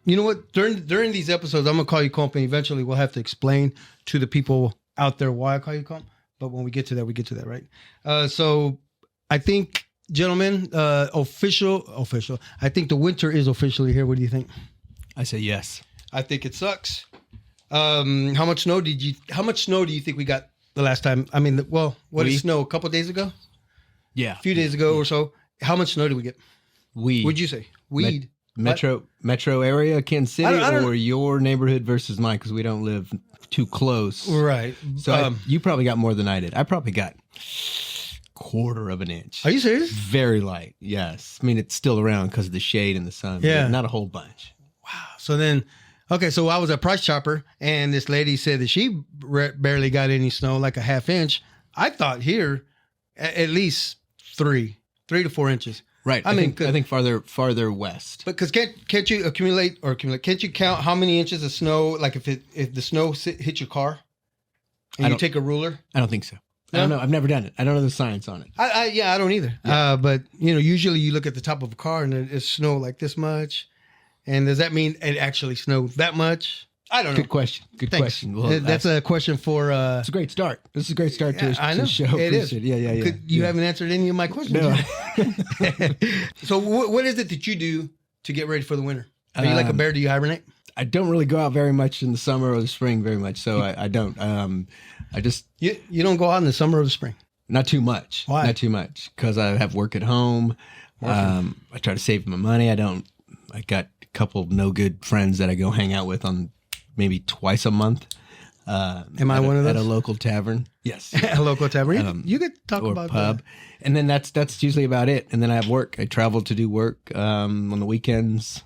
You know what? During these episodes, I'm gonna call you Comp, and eventually we'll have to explain to the people out there why I call you Comp. But when we get to that, right? So I think, gentlemen, official. I think the winter is officially here. What do you think? I say yes. I think it sucks. How much snow do you think we got the last time? I mean, what did snow a couple of days ago? Yeah, a few days ago or so. How much snow did we get? Weed. What'd you say? Weed. Metro area, Kansas City, or your neighborhood versus mine, because we don't live too close. Right. So you probably got more than I did. I probably got 1/4 of an inch. Are you serious? Very light. Yes. I mean, it's still around because of the shade and the sun. Yeah. Not a whole bunch. Wow. So then, okay, so I was at Price Chopper, and this lady said that she barely got any snow, like a 1/2 inch. I thought here, at least 3 to 4 inches. Right. I think farther west. But because can't you accumulate? Can't you count how many inches of snow? Like if the snow hits your car, and you take a ruler? I don't think so. No? I don't know. I've never done it. I don't know the science on it. I don't either. Yeah. But usually you look at the top of a car and it's snow like this much, and does that mean it actually snowed that much? I don't know. Good question. Thanks. Question. Well, that's a question for. It's a great start. This is a great start to the show. It is. Yeah. You haven't answered any of my questions. No. So what is it that you do to get ready for the winter? Are you like a bear? Do you hibernate? I don't really go out very much in the summer or the spring very much, so I don't. I just you don't go out in the summer or the spring. Not too much. Why? Not too much because I have work at home. I try to save my money. I got a couple no good friends that I go hang out with on maybe twice a month. Am I one of those? At a local tavern? Yes. A local tavern? You could talk about pub. That. And then that's usually about it. And then I have work. I travel to do work on the weekends.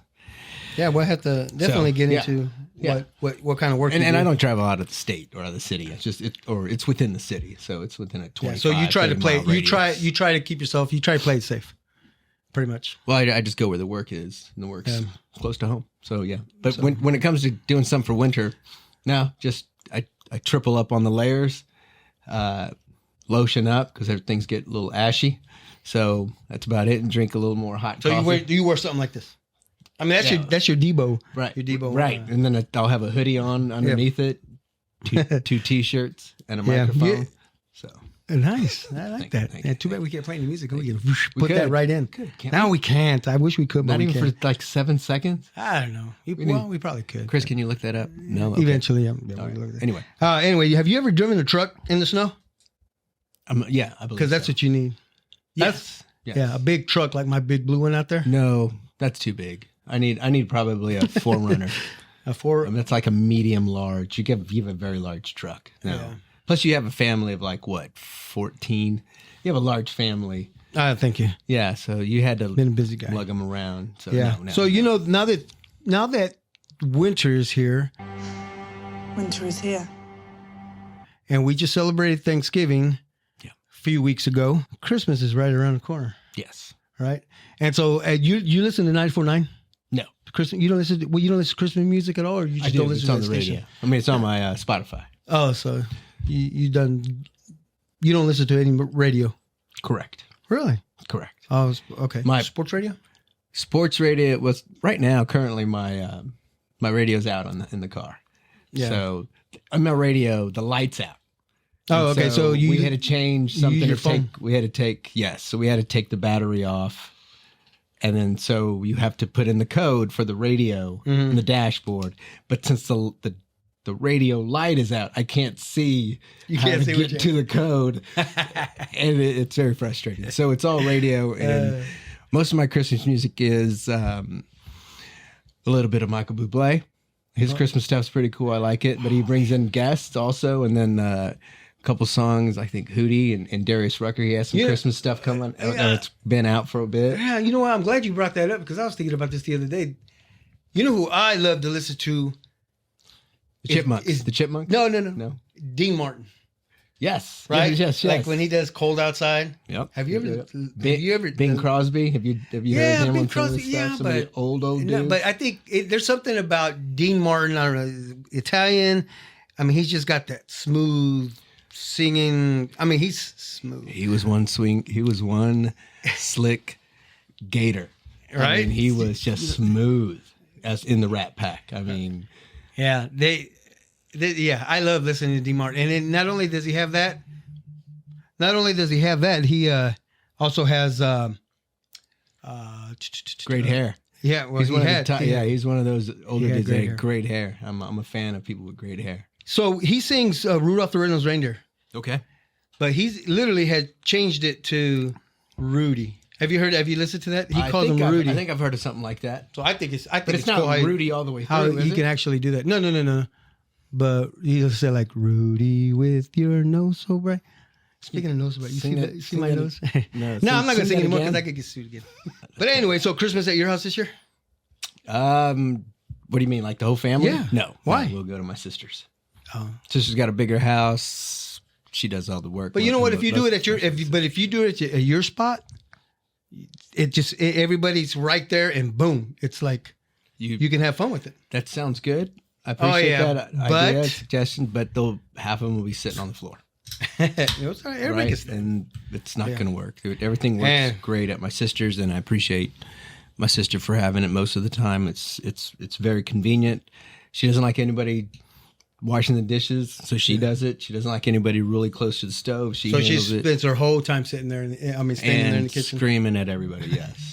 Yeah, we'll have to definitely get into what kind of work. And I don't travel out of the state or out of the city. It's just it's within the city, so it's within a 25. So you try to play. You try to keep yourself. You try to play it safe, pretty much. Well, I just go where the work is, and the work's close to home. So yeah. But when it comes to doing something for winter, no, just I triple up on the layers, lotion up because things get a little ashy. So that's about it, and drink a little more hot coffee. Do you wear something like this? I mean, that's your Debo. Right. Your Debo. Right. And then I'll have a hoodie on underneath it, two T-shirts, and a microphone. Yeah. So nice. I like that. Thank too bad we can't play any music. We can put that right in. Can't now we can't. I wish we could, but not we even can't. For like 7 seconds. I don't know. We probably could. Chris, can you look that up? No. Okay. Eventually, Anyway. Anyway, have you ever driven a truck in the snow? Yeah, I believe because that's what you need. Yes. Yeah, a big truck like my big blue one out there. No, that's too big. I need probably a 4Runner. That's like a medium large. You have a very large truck. No. Yeah. Plus you have a family of like what, 14? You have a large family. Thank you. Yeah, so you had to been a busy guy. Lug them around. So yeah. So now that winter is here. Winter is here. And we just celebrated Thanksgiving a few weeks ago. Christmas is right around the corner. Yes. Right. And so you listen to 94.9? No. You don't listen to Christmas music at all, or you just don't listen to the radio? I mean, it's on my Spotify. Oh, so you don't listen to any radio? Correct. Really? Correct. Oh, okay. My sports radio? Sports radio was right now. Currently, my radio's out in the car. Yeah. So on my radio, the light's out. Oh, okay. So we had to change something to take. We had to take So we had to take the battery off. And then so you have to put in the code for the radio in the dashboard. But since the radio light is out, I can't see how to get to the code. And it's very frustrating. So it's all radio. And most of my Christmas music is a little bit of Michael Bublé. His Christmas stuff's pretty cool. I like it. But he brings in guests also. And then a couple songs, I think Hootie and Darius Rucker. He has some Christmas stuff coming. It's been out for a bit. Yeah, you know what? I'm glad you brought that up because I was thinking about this the other day. You know who I love to listen to? The Chipmunks. The Chipmunks? No. Dean Martin. Yes. Right? Yes. Like when he does Cold Outside. Yep. Have you ever Bing Crosby? Have you heard him Bing on Crosby, some of the old dudes? No, but I think there's something about Dean Martin, I don't know, Italian. I mean, he's just got that smooth singing. I mean, he's smooth. He was one slick gator. Right? I mean, he was just smooth. as in the Rat Pack. I mean, Yeah, yeah, I love listening to D Mart. And then not only does he have that, he also has great hair. Yeah, well, He's he one had. of the he's one of those older dudes that great had great hair. I'm a fan of people with great hair. So he sings Rudolph the Red-Nosed Reindeer, Okay. but he's literally had changed it to Rudy. Have you listened to that? He calls him Rudy. I think I've heard of something like that. So I think it's It's cool not Rudy all the way how through, he is can it? actually do that. No. But he'll say like Rudy with your nose so bright. Speaking of nose so bright, you Sing see that- that? You see sing my that- nose? No, No, I'm not gonna sing anymore again. because I could get sued again. But anyway, so Christmas at your house this year? What do you mean, like the whole family? Yeah. No. Why? No, we'll go to my sister's. Oh. Sister's got a bigger house. She does all the work. But you know what? If you do it at your at your spot, everybody's right there, and boom, it's like you can have fun with it. that sounds good. I appreciate yeah, that but- idea, suggestion, but half of them will be sitting on the floor. It's all right. Everybody Right? gets that. And it's not Yeah. going to work. Everything works And- great at my sister's, and I appreciate my sister for having it most of the time. It's very convenient. She doesn't like anybody washing the dishes, so she does it. She doesn't like anybody really close to the stove. She So she handles it spends her whole time sitting there, standing there in the kitchen. screaming at everybody.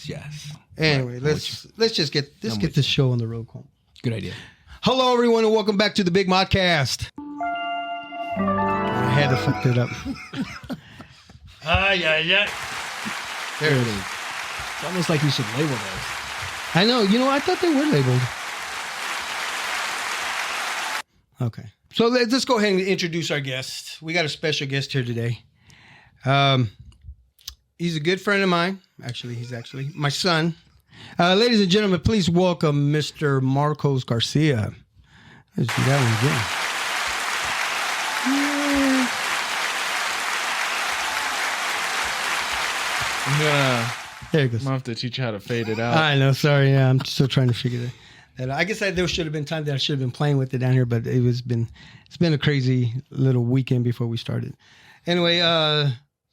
Yes. Anyway, let's just get this show on the road. Call. Good idea. Hello, everyone, and welcome back to the Big Modcast. I had to fuck it up. Yeah. There it is. It's almost like you should label those. I know. You know, I thought they were labeled. Okay. So let's go ahead and introduce our guest. We got a special guest here today. He's a good friend of mine. He's actually my son. Ladies and gentlemen, please welcome Mr. Marcos Garcia. Let's do that one again. There it goes. I'm gonna have to teach you how to fade it out. I know. Sorry. Yeah, I'm still trying to figure that out. I guess there should have been time that I should have been playing with it down here, but it's been a crazy little weekend before we started. Anyway,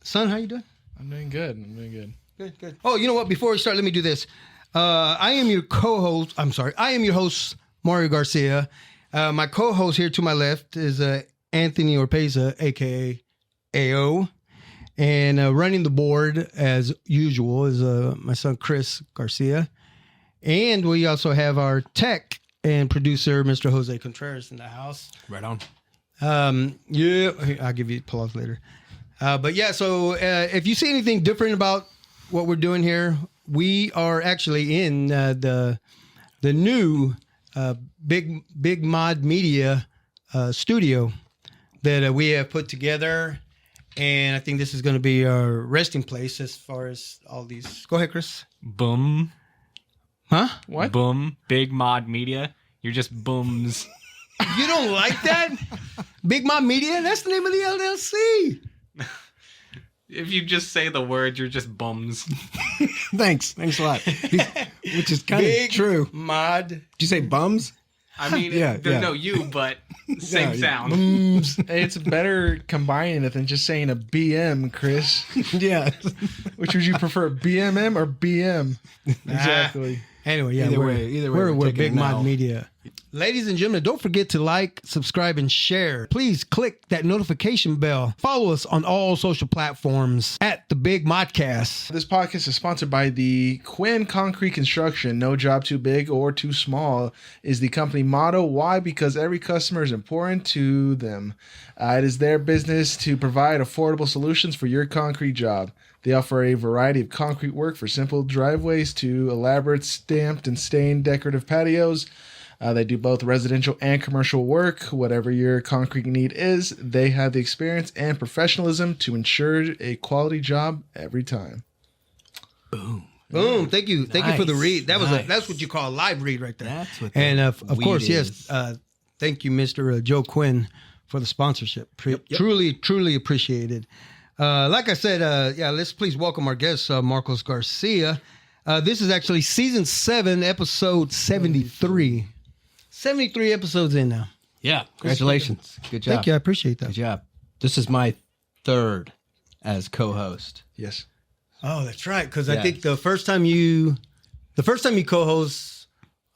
son, how you doing? I'm doing good. Good. Oh, you know what? Before we start, let me do this. I am your co-host. I'm sorry. I am your host, Mario Garcia. My co-host here to my left is Anthony Orpeza, a.k.a. AO. And running the board, as usual, is my son, Chris Garcia. And we also have our tech and producer, Mr. Jose Contreras, in the house. Right on. Yeah, I'll give you applause later. But yeah, so if you see anything different about what we're doing here, we are actually in the new Big Mod Media studio that we have put together. And I think this is going to be our resting place as far as all these. Go ahead, Chris. Boom. Huh? What? Boom. Big Mod Media. You're just booms. You don't like that? Big Mod Media? That's the name of the LLC. If you just say the word, you're just bums. Thanks a lot. Which is kind of Big true. Mod. Did you say bums? I mean, Yeah, there's yeah. no you, but same Yeah, sound. It's better combining it than just saying a BM, Chris. Yeah. Which would you prefer, BMM or BM? Exactly. Anyway, yeah, Either we're, way, we're we're taking Big it Mod now. Media. Ladies and gentlemen, don't forget to like, subscribe, and share. Please click that notification bell. Follow us on all social platforms at the Big Modcast. This podcast is sponsored by the Quinn Concrete Construction. No job too big or too small is the company motto. Why? Because every customer is important to them. It is their business to provide affordable solutions for your concrete job. They offer a variety of concrete work for simple driveways to elaborate stamped and stained decorative patios. They do both residential and commercial work. Whatever your concrete need is, they have the experience and professionalism to ensure a quality job every time. Boom. Thank you. Thank you for the Nice, read. nice. that's what you call a live read right there. That's what And the of weed course, is. yes. Thank you, Mr. Joe Quinn, for the sponsorship. Truly appreciated. Like I said, let's please welcome our guest, Marcos Garcia. This is actually season 7, episode 73. 73 episodes in now. Yeah. Congratulations. Good job. Thank you. I appreciate that. Good job. This is my third as co-host. Yes. Oh, that's right. Because I Yes. think the first time you co-host,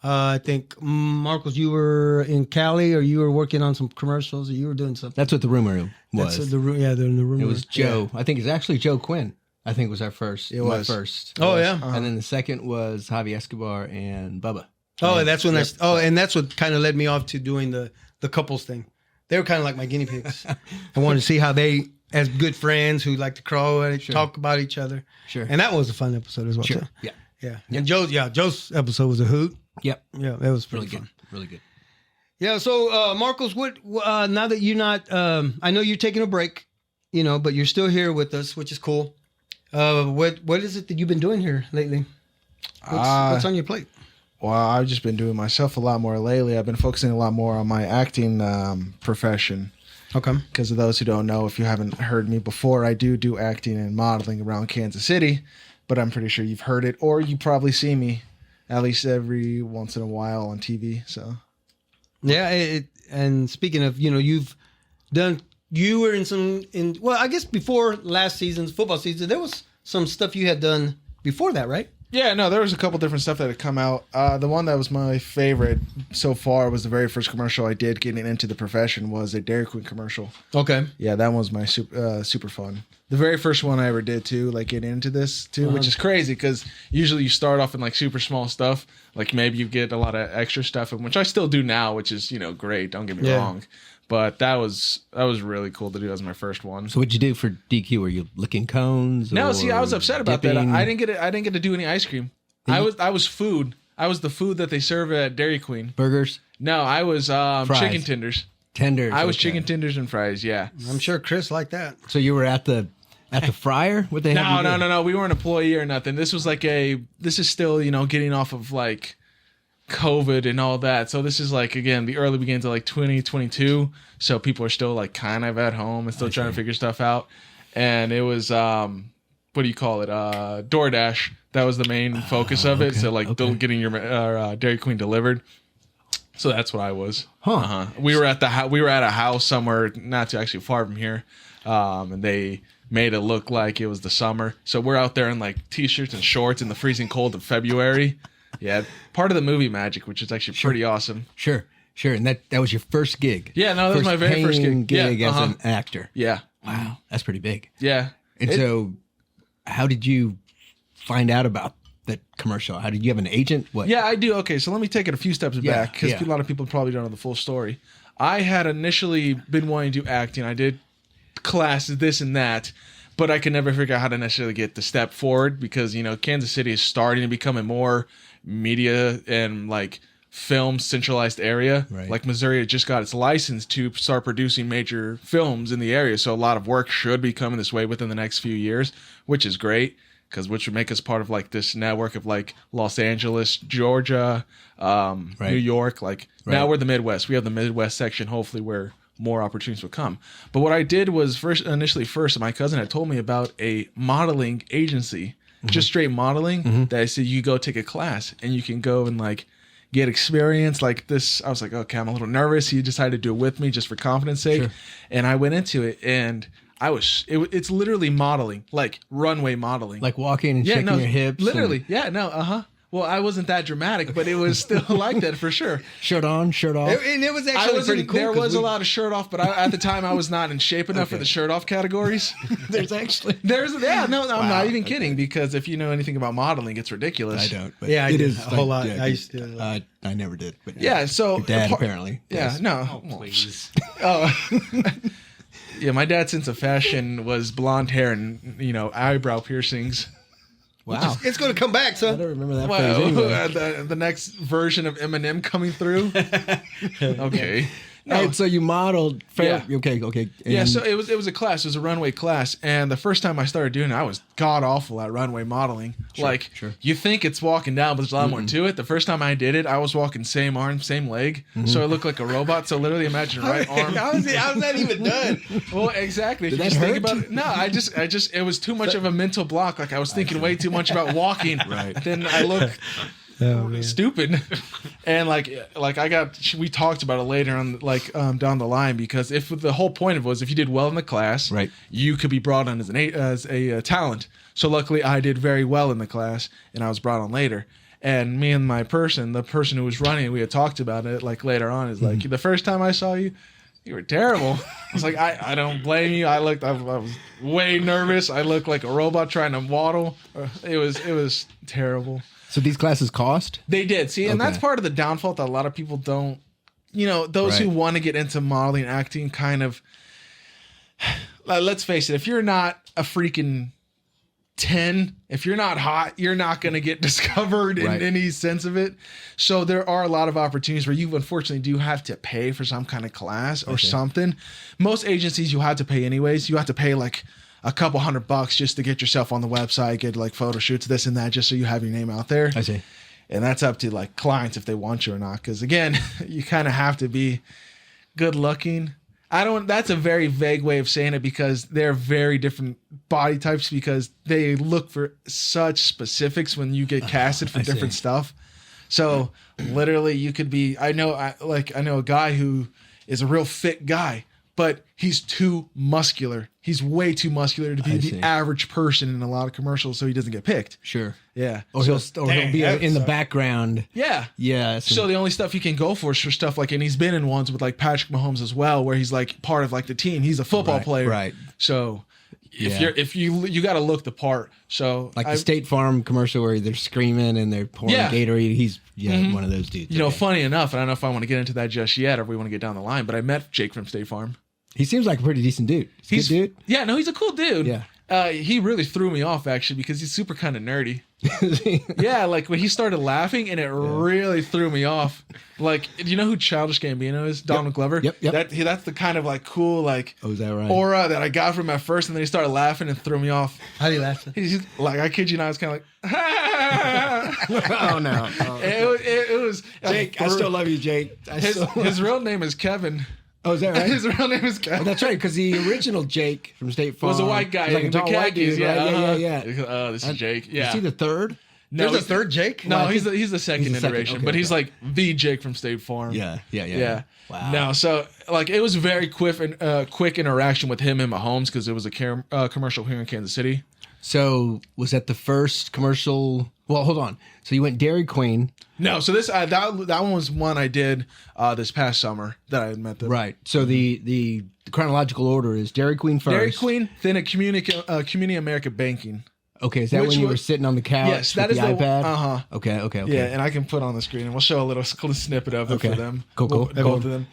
I think Marcos, you were in Cali, or you were working on some commercials, or you were doing something. That's what the rumor was. That's they're in the room. It was Joe. I think it's actually Joe Quinn. I think was our first. It was. My first. Oh yeah. And then the second was Javi Escobar and Bubba. Oh, and that's when and that's what kind of led me off to doing the couples thing. They were kind of like my guinea pigs. I wanted to see how they, as good friends who like to crawl and talk about each other. Sure. And that was a fun episode as well. Sure. Too. Yeah. Yeah. And Joe's episode was a hoot. Yep. Yeah, that was pretty Really fun. good. Really good. Yeah. So, Marcos, what? Now that you're not, I know you're taking a break, but you're still here with us, which is cool. What is it that you've been doing here lately? What's on your plate? Well, I've just been doing myself a lot more lately. I've been focusing a lot more on my acting profession. Okay. Because of those who don't know, if you haven't heard me before, I do acting and modeling around Kansas City, but I'm pretty sure you've heard it, or you probably see me at least every once in a while on TV. So, yeah. And speaking of, you've done. You were well, I guess before last season's football season, there was some stuff you had done before that, right? yeah, no, there was a couple different stuff that had come out. The one that was my favorite so far was the very first commercial I did getting into the profession was a Dairy Queen commercial. Okay. Yeah, that was my super fun. The very first one I ever did too, like getting into this too, which is crazy because usually you start off in like super small stuff, like maybe you get a lot of extra stuff, which I still do now, which is great. Don't get me wrong, but that was really cool to do as my first one. So what'd you do for DQ? Were you licking cones? No, or see, I was upset about that. dipping? I didn't get to do any ice cream. I was food. I was the food that they serve at Dairy Queen. Burgers, No, I was chicken tenders. tenders. I was okay. chicken tenders and fries. Yeah. I'm sure Chris liked that. So you were at the fryer? What the hell? No. We weren't an employee or nothing. This was this is still, getting off of like COVID and all that. So this is like, again, the early beginnings of like 2022. So people are still like kind of at home and still trying to figure stuff out. And it was, what do you call it? DoorDash. That was the main focus of it. okay, So like getting your Dairy Queen delivered. So that's what I was. Huh. We were at a house somewhere not too actually far from here. And they made it look like it was the summer. So we're out there in like t-shirts and shorts in the freezing cold of February. Yeah, part of the movie magic, which is actually pretty awesome. Sure. And that was your first gig. Yeah, no, that was my very first paying gig. Yeah, as an actor. Yeah, Wow, that's pretty big. yeah. And so, how did you find out about that commercial? How did you have an agent? What? Yeah, I do. Okay, so let me take it a few steps back because yeah. a lot of people probably don't know the full story. I had initially been wanting to do acting. I did classes, this and that, but I could never figure out how to necessarily get the step forward because, Kansas City is starting to become a more media and like film centralized area. Right. Like Missouri just got its license to start producing major films in the area. So a lot of work should be coming this way within the next few years, which is great. Which would make us part of like this network of like Los Angeles, Georgia, New York. Like now we're the Midwest. We have the Midwest section, hopefully where more opportunities will come. But what I did was initially, my cousin had told me about a modeling agency, just straight modeling, that I said you go take a class and you can go and like get experience like this. I was like, okay, I'm a little nervous. He decided to do it with me just for confidence sake. Sure. And I went into it and it's literally modeling, like runway modeling. Like walking and shaking your hips. Literally. Well, I wasn't that dramatic, but it was still like that for sure. Shirt on, shirt off. And it was actually pretty cool. There was a lot of shirt off, but at the time I was not in shape enough for the shirt off categories. I'm not even kidding, because if you know anything about modeling, it's ridiculous. I don't. But Yeah, I it did is a whole lot. Yeah, I used to. I never did. But Yeah, so your dad apparently. Yeah, does. no. Oh, please. Yeah, my dad's sense of fashion was blonde hair and eyebrow piercings. Wow. It's going to come back, I son. don't remember that Well, phrase anyway. the next version of Eminem coming through. Okay. No. Right, so you modeled. Yeah. Okay. Yeah, And- so it was a class. It was a runway class, and the first time I started doing it, I was god awful at runway modeling. Sure. You think it's walking down, but there's a lot more to it. The first time I did it, I was walking same arm, same leg, so I looked like a robot. So literally, imagine right arm. How's that even done? Well, exactly. Did If that you just think hurt? about it, no, I just it was too much of a mental block. Like I was thinking way too much about walking. Right. Then I look Oh, man. stupid, and we talked about it later on, down the line, because if the whole point of it was if you did well in the class, Right. you could be brought on as a talent. So luckily, I did very well in the class, and I was brought on later. And me and the person who was running, we had talked about it like later on. Is like the first time I saw you, you were terrible. I was like, I don't blame you. I was way nervous. I looked like a robot trying to waddle. It was terrible. So these classes cost? They did. See, and Okay. that's part of the downfall that a lot of people don't, those who Right. want to get into modeling and acting kind of, let's face it, if you're not a freaking 10, if you're not hot, you're not going to get discovered in Right. any sense of it. So there are a lot of opportunities where you unfortunately do have to pay for some kind of class or something. Most agencies you have to pay anyways. You have to pay like a couple $100 just to get yourself on the website, get like photo shoots, this and that, just so you have your name out there. I see. And that's up to like clients if they want you or not. Because again, you kind of have to be good looking. That's a very vague way of saying it because they're very different body types because they look for such specifics when you get casted for different stuff. So literally you could be, I know a guy who is a real fit guy, but he's too muscular. He's way too muscular to be the average person in a lot of commercials, so he doesn't get picked. Sure. Yeah. Or he'll be in the background. Yeah. Yeah. So the only stuff he can go for is for stuff like, and he's been in ones with like Patrick Mahomes as well, where he's like part of like the team. He's a football player. Right. So if you got to look the part. So like the State Farm commercial where they're screaming and they're pouring Gatorade. He's one of those dudes. Funny enough, and I don't know if I want to get into that just yet or if we want to get down the line, but I met Jake from State Farm. He seems like a pretty decent dude. He's a good dude. Yeah, no, he's a cool dude. Yeah. He really threw me off actually because he's super kind of nerdy. Yeah, like when he started laughing and it really threw me off. Like, do you know who Childish Gambino is? Donald Glover. Yep. That's the kind of like cool like Oh, is that right? aura that I got from him at first, and then he started laughing and threw me off. How do you laugh? He's like, I kid you not, it's kind of like, Oh no. it was Jake, I still love you, Jake. His real name is Kevin. Oh, is that right? His real name is Kevin. Oh, that's right, because the original Jake from State Farm Was a white guy. was like a the tall white khakis, dude, right? Yeah. This is Jake. Yeah. Is he the third? No, There's a third Jake? No, Well, he's the second he's the second, iteration, okay, but he's okay. like the Jake from State Farm. Yeah. Wow. No, so like it was a very quick interaction with him and Mahomes because it was a commercial here in Kansas City. So was that the first commercial? Well, hold on. So you went Dairy Queen. No, so this that one was one I did this past summer that I had met them. Right. So the chronological order is Dairy Queen first. Dairy Queen, then at Community America Banking. Okay, is that Which when you was- were sitting on the couch Yes, that with is the the iPad? uh-huh. Okay. Yeah, and I can put on the screen, and we'll show a little snippet of it Okay. for them. Cool. Both of them.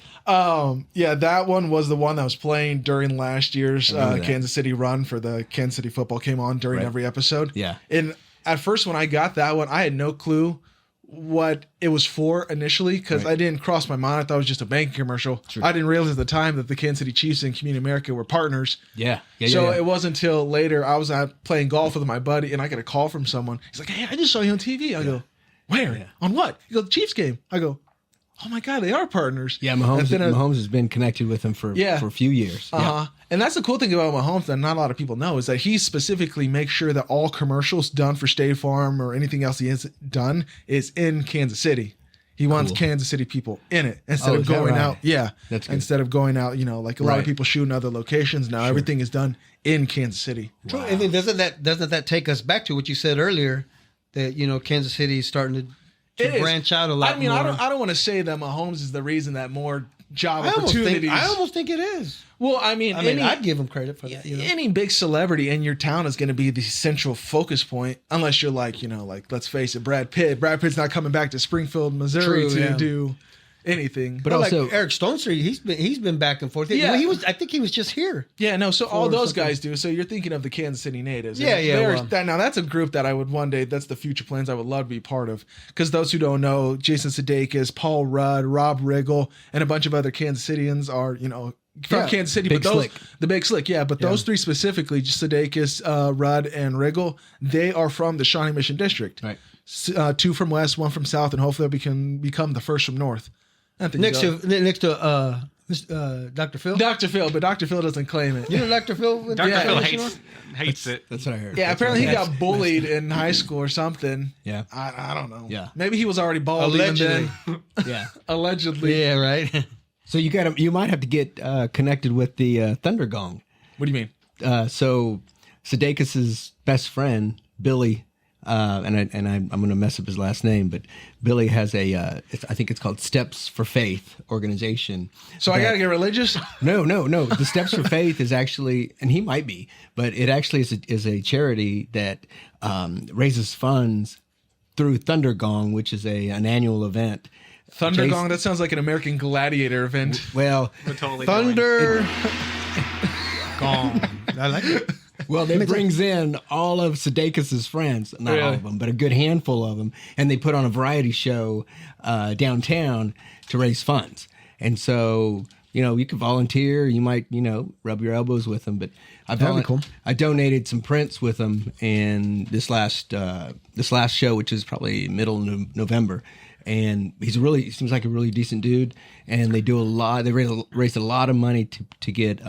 Yeah, that one was the one that was playing during last year's remember that. Kansas City run for the Kansas City football. Came on during Right. every episode. Yeah. And at first, when I got that one, I had no clue what it was for initially because Right. I didn't cross my mind. I thought it was just a banking commercial. Sure. I didn't realize at the time that the Kansas City Chiefs and Community America were partners. Yeah. So it wasn't until later I was out playing golf with my buddy and I get a call from someone. He's like, "Hey, I just saw you on TV." I go, "Where? Yeah. On what?" He goes, "Chiefs game." I go, "Oh my God, they are partners." Yeah, Mahomes, And then Mahomes has been connected with him for a few years. Uh-huh. And that's the cool thing about Mahomes that not a lot of people know is that he specifically makes sure that all commercials done for State Farm or anything else he has done is in Kansas City. He wants Cool. Kansas City people in it instead Oh, of is that going right? out. Yeah. That's good. Instead of going out, like a lot Right. of people shooting other locations. Now everything is done in Kansas City. True. And then doesn't that take us back to what you said earlier that Kansas City is starting It to is. branch out a lot I mean, more. I don't want to say that Mahomes is the reason that more job I opportunities. almost think it is. well, I mean, I'd give him credit for that. any big celebrity in your town is going to be the central focus point, unless you're like, let's face it, Brad Pitt. Brad Pitt's not coming back to Springfield, Missouri True, to yeah. do anything. But Like also, Eric Stone Street, he's been back and forth. Yeah. I think he was just here. Yeah, no. So all For those something. guys do. So you're thinking of the Kansas City natives. Yeah, And yeah, there's- well. now that's a group that I would one day. That's the future plans I would love to be part of. Because those who don't know, Jason Sudeikis, Paul Rudd, Rob Riggle, and a bunch of other Kansas Cityans are from Yeah, Kansas City. Big but those Slick. the Big Slick, yeah. But those three specifically, just Sudeikis, Rudd, and Riggle, they are from the Shawnee Mission District. right. Two from West, one from South, and hopefully they can become the first from North. I think Next so. to Dr. Phil. Dr. Phil, but Dr. Phil doesn't claim it. You know Dr. Phil? Dr. Yeah. Phil hates it. That's what I heard. Yeah, That's apparently what he I got heard. bullied in high school or something. Yeah. I don't know. Yeah. Maybe he was already bald Allegedly. even then. Yeah. Allegedly. Yeah, right. So you might have to get connected with the Thunder Gong. What do you mean? So Sudeikis' best friend Billy I'm going to mess up his last name, but Billy has I think it's called Steps for Faith organization. So I got to get religious? No. The Steps for Faith is actually, and he might be, but it actually is a charity that raises funds through Thunder Gong, which is an annual event. Thunder Gong? That sounds like an American Gladiator event. Well, We're totally Thunder Gong. I like it. well, it brings in all of Sudeikis' friends, not all of them, but a good handful of them, and they put on a variety show downtown to raise funds. And so, you can volunteer. You might, rub your elbows with them. But That'd be cool. I donated some prints with them in this last show, which is probably middle November. And he seems like a really decent dude. And they do a lot. They raised a lot of money to get,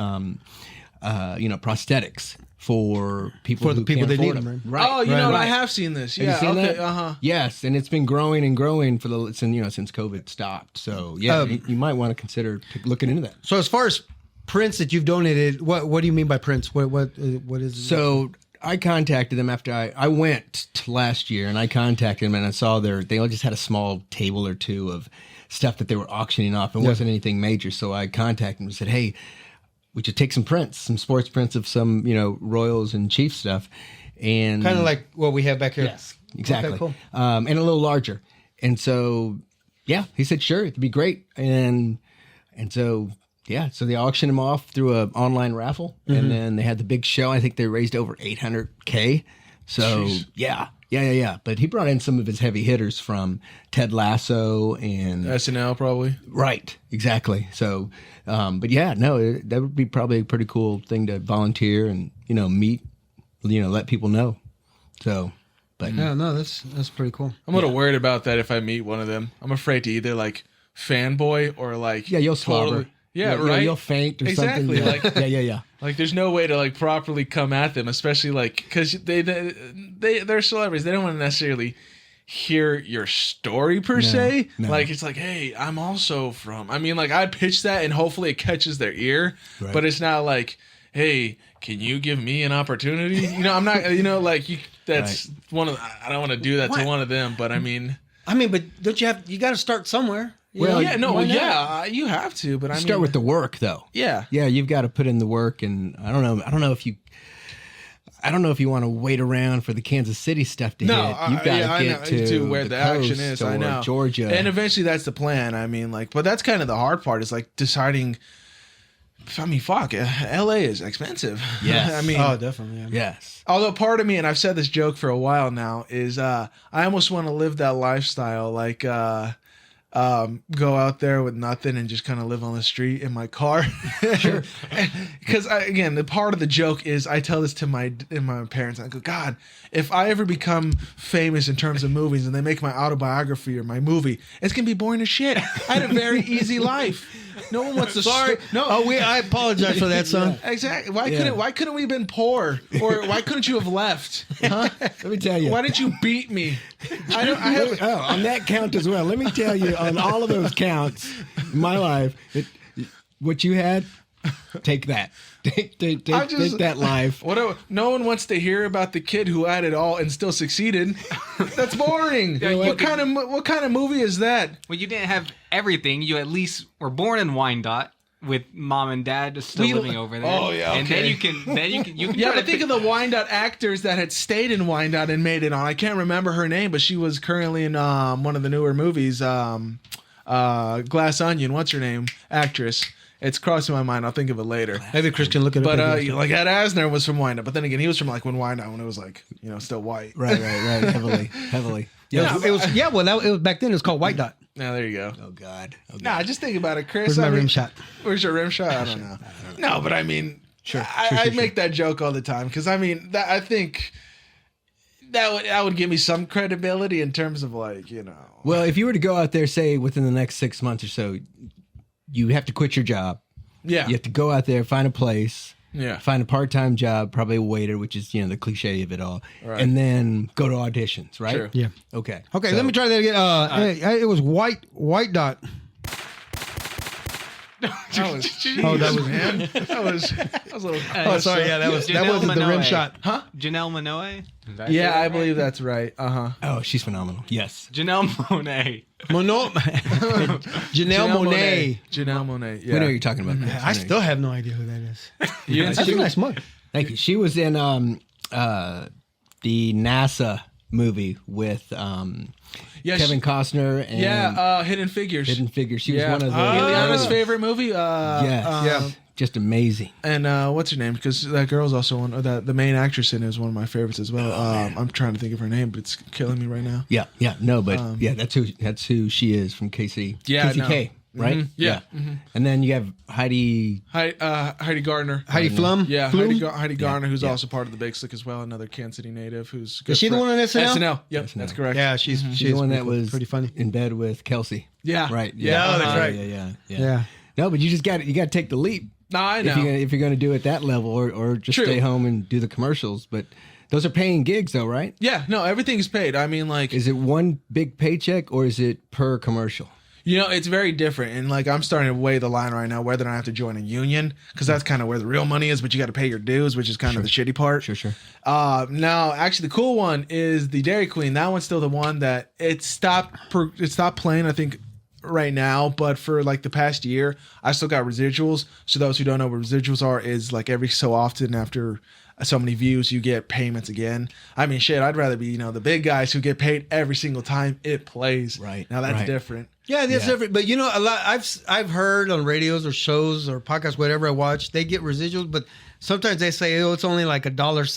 prosthetics for people they can't need afford them, Right. Oh, you know what? I have seen this. Have Yeah. you seen Okay. that? Yes, and it's been growing and growing since COVID stopped. So you might want to consider looking into that. So as far as prints that you've donated, what do you mean by prints? What is it? So I contacted them after I went to last year, and I contacted them, and I saw they all just had a small table or two of stuff that they were auctioning off. It wasn't anything major, so I contacted them and said, "Hey, we should take some prints, some sports prints of some Royals and Chiefs stuff," and kind of like what we have back here. yes, exactly, Okay, cool. And a little larger. And so he said sure, it'd be great, and so. Yeah, so they auctioned them off through an online raffle, and then they had the big show. I think they raised over $800K. So yeah. But he brought in some of his heavy hitters from Ted Lasso and SNL probably. right, exactly. So, but that would be probably a pretty cool thing to volunteer and meet, let people know. So, but Yeah, no, that's pretty cool. I'm a little worried about that if I meet one of them. I'm afraid to either like fanboy or like you'll slobber. Yeah, right. You'll faint or Exactly, something. like- yeah. Like, there's no way to like properly come at them, especially like because they're celebrities. They don't want to necessarily hear your story per se. no. Like, it's like, hey, I'm also from. I mean, like, I'd pitch that and hopefully it catches their ear, Right. but it's not like, hey, can you give me an opportunity? I'm not. Like that's one of. I don't want to do that to one of them, but I mean, but don't you got to start somewhere? Well, yeah, no, why not? yeah, you have to, but I mean, Start with the work though. yeah. Yeah, you've got to put in the work, and I don't know if you want to wait around for the Kansas City stuff to hit. You've got to get to where the action is. I know, Georgia, and eventually that's the plan. I mean, like, but that's kind of the hard part is like deciding. I mean, fuck, L.A. is expensive. Yes. I mean, Oh, definitely. Yeah. yes, although part of me, and I've said this joke for a while now, is I almost want to live that lifestyle, like go out there with nothing and just kind of live on the street in my car. Sure. Because again, the part of the joke is I tell this to my parents. I go, God, if I ever become famous in terms of movies and they make my autobiography or my movie, it's gonna be boring as shit. I had a very easy life. No one wants to. Sorry. No. I apologize for that, son. Exactly. Why couldn't we have been poor, or why couldn't you have left? Huh? let me tell you. Why did you beat me? On that count as well. Let me tell you, on all of those counts, in my life, what you had, take that. Take that life. No one wants to hear about the kid who had it all and still succeeded. That's boring. What kind of movie is that? Well, you didn't have everything. You at least were born in Wyandotte with mom and dad still living over there. Oh, yeah, And okay. then you can Yeah, try but to think of the Wyandotte actors that had stayed in Wyandotte and made it on. I can't remember her name, but she was currently in one of the newer movies, Glass Onion. What's her name? Actress. It's crossing my mind. I'll think of it later. Maybe Chris can look at it. But like Ed Asner was from Wyandotte, but then again, he was from like when Wyandotte, when it was like still white. Right. Heavily. Yeah, it was. Yeah, well, it was back then. It was called White Dot. Now there you go. Oh God. Nah, just think about it, Chris. Where's my rim shot? Where's your rim shot? I don't know. No, but I mean, I make that joke all the time because I mean, I think that would give me some credibility in terms of like Well, if you were to go out there, say within the next 6 months or so, you have to quit your job. Yeah. You have to go out there, find a place. Yeah. Find a part-time job, probably a waiter, which is, the cliche of it all. Right. And then go to auditions, right? Sure. Yeah. Okay. Okay, let me try that again. It was White Dot. That was, Oh, that was- man. That was a little. Oh, sorry. Yeah, that wasn't the rim shot. Huh? Janelle Monáe? Did I say Yeah, that I right? believe that's right. Oh, she's phenomenal. Yes. Janelle Monáe. Janelle Monáe. Janelle Monáe. Yeah. We know you're talking about. That. I still have no idea who that is. You didn't That's see a nice mug. Thank you. She was in the NASA movie with Yeah, Kevin Costner and Hidden Figures. Hidden Figures. She Yeah. was one of the Ileana's favorite movie. Yeah. Just amazing. And what's her name? Because that girl's also one. The main actress in it is one of my favorites as well. I'm trying to think of her name, but it's killing me right now. Yeah. No, but that's who she is from KC. Yeah, KCK, right? Yeah. And then you have Heidi. Heidi Gardner. Heidi Flum. Yeah, Flum? Heidi Gardner, who's also part of the Big Slick as well, another Kansas City native who's good Is she the friend- one on SNL? SNL. Yep, SNL. that's correct. Yeah, she's She's the one that was pretty funny. in bed with Kelsey. Yeah. Right. Yeah, that's right. Yeah. Yeah. No, but you got to take the leap. No, I know. If you're going to do it that level, or just True. stay home and do the commercials. But those are paying gigs, though, right? Yeah, no, everything's paid. I mean, like, Is it one big paycheck or is it per commercial? it's very different. And like, I'm starting to weigh the line right now whether or not I have to join a union because that's kind of where the real money is. But you got to pay your dues, which is kind of the shitty part. Sure. Now, actually, the cool one is the Dairy Queen. That one's still the one that it stopped playing, I think, right now. But for like the past year, I still got residuals. So those who don't know what residuals are is like every so often after so many views, you get payments again. I mean, shit, I'd rather be, the big guys who get paid every single time it plays. Right, Now that's right. different. Yeah, that's Yeah. different. But a lot I've heard on radios or shows or podcasts, whatever I watch, they get residuals, but sometimes they say, it's only like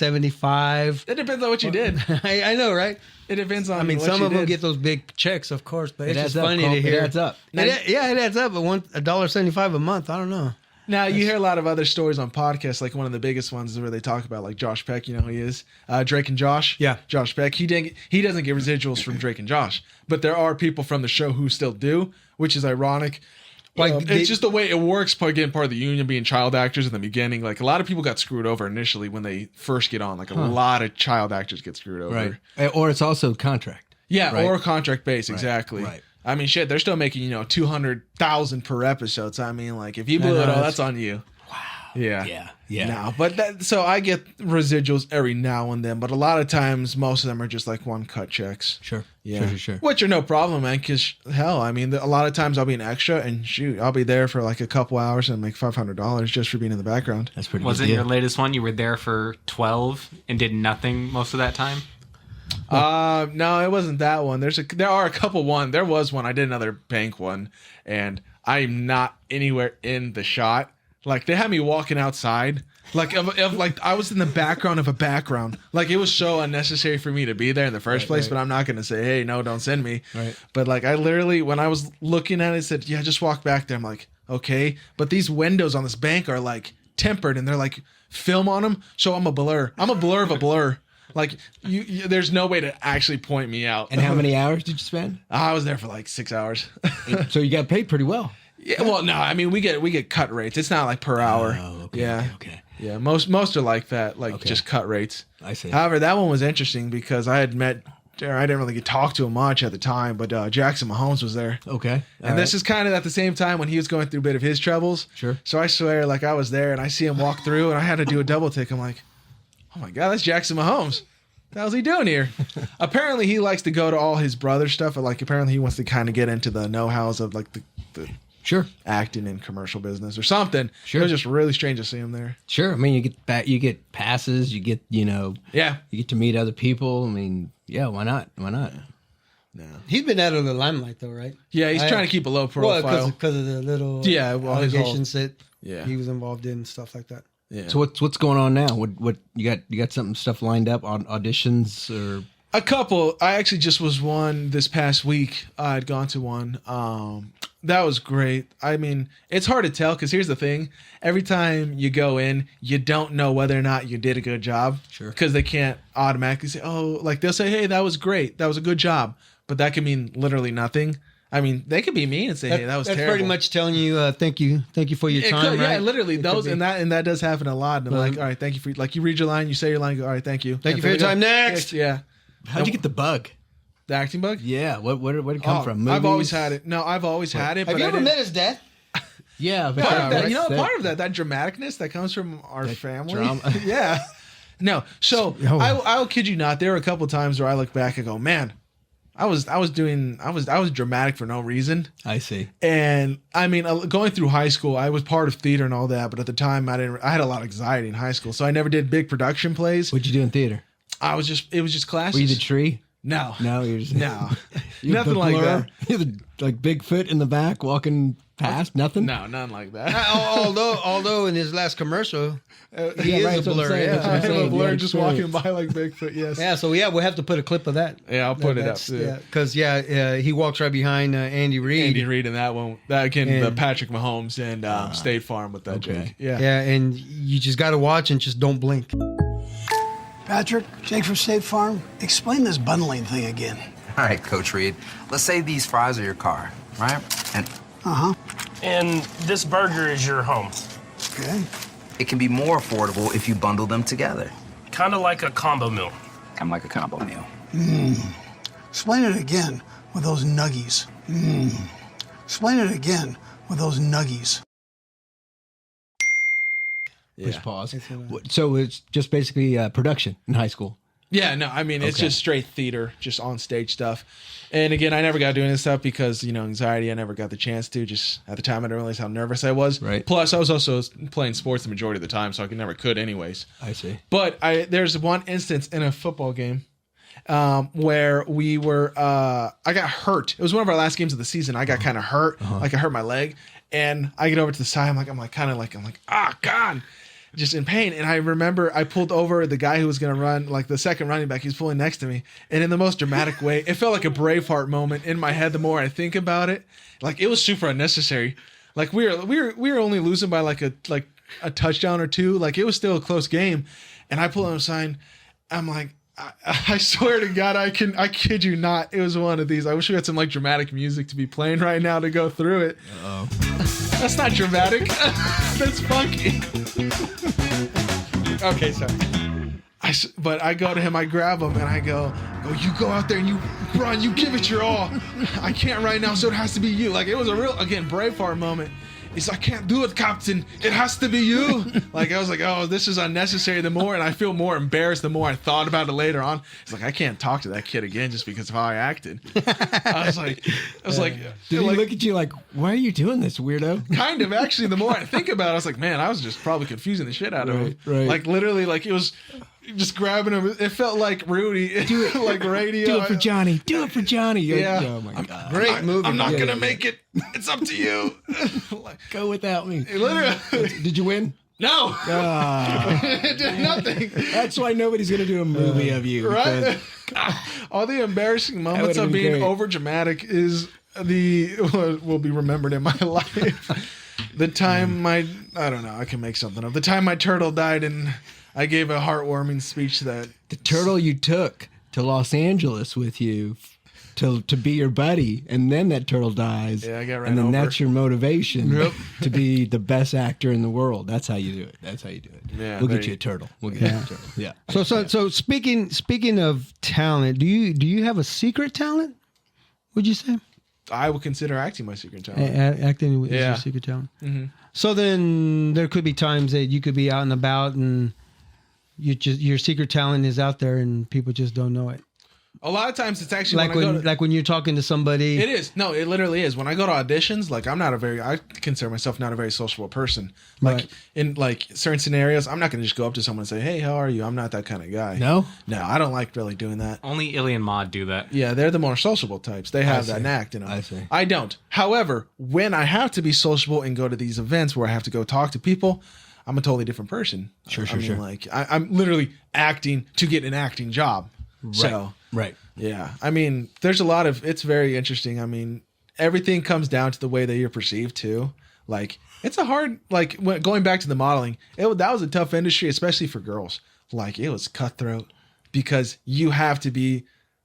$1.75. It depends on what you did. I know, right? It depends on I mean, what some you of them did. get those big checks, of course, but it's It just adds up, funny Colt. to It hear. adds up. It adds up, but $1.75 a month. I don't know. Now, you hear a lot of other stories on podcasts, like one of the biggest ones is where they talk about like Josh Peck, you know who he is? Drake and Josh. Yeah. Josh Peck. He doesn't get residuals from Drake and Josh, but there are people from the show who still do, which is ironic. Like, It's just the way it works, again, part of the union being child actors in the beginning. Like, a lot of people got screwed over initially when they first get on. Like, a lot of child actors get screwed over. Right. Or it's also contract. Yeah, Right. or contract based, exactly. right. I mean, shit, they're still making, $200,000 per episode. So, I mean, like, if you blew it all, that's on you. Wow. Yeah. Yeah. No, but so I get residuals every now and then, but a lot of times, most of them are just like one cut checks. Sure. Yeah. Sure. Which are no problem, man, because hell, I mean, a lot of times I'll be an extra and shoot, I'll be there for like a couple hours and make $500 just for being in the background. That's pretty Was good it deal. your latest one? You were there for 12 and did nothing most of that time? No, it wasn't that one. There are a couple one. There was one. I did another bank one, and I'm not anywhere in the shot. Like they had me walking outside, like like I was in the background of a background. Like it was so unnecessary for me to be there in the first place. right. But I'm not gonna say, hey, no, don't send me. Right. But like I literally, when I was looking at it, said, yeah, just walk back there. I'm like, okay, but these windows on this bank are like tempered, and they're like film on them, so I'm a blur. I'm a blur of a blur. Like you, there's no way to actually point me out. And how many hours did you spend? I was there for like 6 hours. So you got paid pretty well. Yeah, well, no, I mean we get cut rates. It's not like per hour. Oh, okay. Yeah, Okay. yeah. Most are like that, like Okay. just cut rates. I see. However, that one was interesting because I didn't really get talk to him much at the time, but Jackson Mahomes was there. Okay. And this is kind of at the same time when he was going through a bit of his troubles. Sure. So I swear, like I was there and I see him walk through and I had to do a double take. I'm like, oh my God, that's Jackson Mahomes. What the hell's he doing here? Apparently he likes to go to all his brother stuff. But like apparently he wants to kind of get into the know-hows of like the Sure. acting in commercial business or something. Sure. It was just really strange to see him there. Sure. I mean, you get passes, you get, Yeah. you get to meet other people. I mean, yeah, why not? Why not? He's been out of the limelight though, right? Yeah, he's trying to keep a low profile. Well, because of the little his whole- allegations that Yeah. he was involved in and stuff like that. Yeah. So what's going on now? What you got stuff lined up on auditions or A couple. I actually just was one this past week. I'd gone to one. That was great. I mean, it's hard to tell because here's the thing. Every time you go in, you don't know whether or not you did a good job. Sure. Because they can't automatically say, oh, like they'll say, hey, that was great. That was a good job. But that could mean literally nothing. I mean, they could be mean and say, hey, that was That's terrible. pretty much telling you, thank you for your It time. could, right? yeah, literally It those could be. and that does happen a lot. And I'm Well, like, all right, thank you for like you read your line, you say your line, go, all right, thank you. Thank you for your there time. go. Next. Yeah. how'd you get the bug? The acting bug? Yeah, where'd it come from? I've always Movies? had it. No, I've always had it. Have but you I ever didn't- met his dad? Yeah, but Part of that, that's part of that dramaticness that comes from our family. drama. Yeah. No. So I'll kid you not. There were a couple times where I look back and go, man, I was dramatic for no reason. I see. And I mean, going through high school, I was part of theater and all that, but at the time I had a lot of anxiety in high school, so I never did big production plays. What'd you do in theater? It was just classes. Were you the tree? No. You're just No. you're Nothing the like blur? that. You're the like Bigfoot in the back walking past. Nothing. No, nothing like that. Although in his last commercial, he Yeah, is right, a that's what I'm blur. saying, that's what Yeah. I'm I am saying. a You blur had just walking experience. by like Bigfoot. Yes. Yeah, so we'll have to put a clip of that. Yeah, I'll put it up. Too. Yeah, because he walks right behind Andy Reid. Andy Reid in that one. That again, the And- Patrick Mahomes and State Farm with that okay. joke. Yeah. Yeah, and you just got to watch and just don't blink. Patrick, Jake from State Farm, explain this bundling thing again. All right, Coach Reed. Let's say these fries are your car, right? And And this burger is your home. Okay. it can be more affordable if you bundle them together. Kind of like a combo meal. Kind of like a combo meal. Explain it again with those nuggies. Explain it again with those nuggies. Push pause. So it's just basically production in high school. Yeah, no, I mean, it's Okay. just straight theater, just on stage stuff. And again, I never got doing this stuff because, anxiety, I never got the chance to. Just at the time, I didn't realize how nervous I was. Right. Plus, I was also playing sports the majority of the time, so I never could anyways. I see. But there's one instance in a football game where we were, I got hurt. It was one of our last games of the season. I got kind of hurt. Like I hurt my leg. And I get over to the side. I'm like, ah, God. Just in pain. And I remember I pulled over the guy who was going to run, like the second running back. He was pulling next to me. And in the most dramatic way, it felt like a Braveheart moment in my head the more I think about it. Like it was super unnecessary. Like we were only losing by like a touchdown or two. Like it was still a close game. And I pull on a sign. I'm like, I swear to God, I kid you not. It was one of these. I wish we had some like dramatic music to be playing right now to go through it. Uh-oh. That's not dramatic. That's funky. Okay, sorry. But I go to him, I grab him, and I go, you go out there and you run, you give it your all. I can't right now, so it has to be you. Like, it was a real, again, Braveheart moment. He's like, I can't do it, Captain. It has to be you. Like, I was like, oh, this is unnecessary the more, and I feel more embarrassed the more I thought about it later on. It's like, I can't talk to that kid again just because of how I acted. I was like, Did he look at you like, why are you doing this, weirdo? kind of actually, the more I think about it, I was like, man, I was just probably confusing the shit out of him. Right. Like literally, like it was just grabbing him. It felt like Rudy, do it, like radio. Do it for Johnny. Do it for Johnny. Yeah. Oh my God. Great movie. I'm not Yeah, gonna yeah, make it. It's up to you. Like, Go without me. literally, Did you win? no, Ah, it did nothing. that's why nobody's gonna do a movie of you. Right? because- All the embarrassing moments would've of been being great. over dramatic will be remembered in my life. The time I don't know, I can make something up. The time my turtle died and I gave a heartwarming speech that The turtle you took to Los Angeles with you to be your buddy, and then that turtle dies. Yeah, I got ran and then over. that's your motivation to be the best actor in the world. That's how you do it. That's how you do it. Yeah, we'll there get you you- a turtle. We'll get you a turtle. Yeah. So speaking of talent, do you have a secret talent? Would you say I would consider acting my secret talent. acting is Yeah. your secret talent? Mm-hmm. So then there could be times that you could be out and about and your secret talent is out there and people just don't know it. A lot of times it's actually Like when you're talking to somebody. it is. No, it literally is. When I go to auditions, like I consider myself not a very sociable person. Like Right. in like certain scenarios, I'm not going to just go up to someone and say, "Hey, how are you?" I'm not that kind of guy. No? No, I don't like really doing that. Only Illy and Maud do that. Yeah, they're the more sociable types. They have that see. knack, you know. I see. I don't. However, when I have to be sociable and go to these events where I have to go talk to people, I'm a totally different person. Sure. Like I'm literally acting to get an acting job. So Right. yeah, I mean, there's a lot of. It's very interesting. I mean, everything comes down to the way that you're perceived too. Like it's a hard. Like going back to the modeling, that was a tough industry, especially for girls. Like it was cutthroat because you have to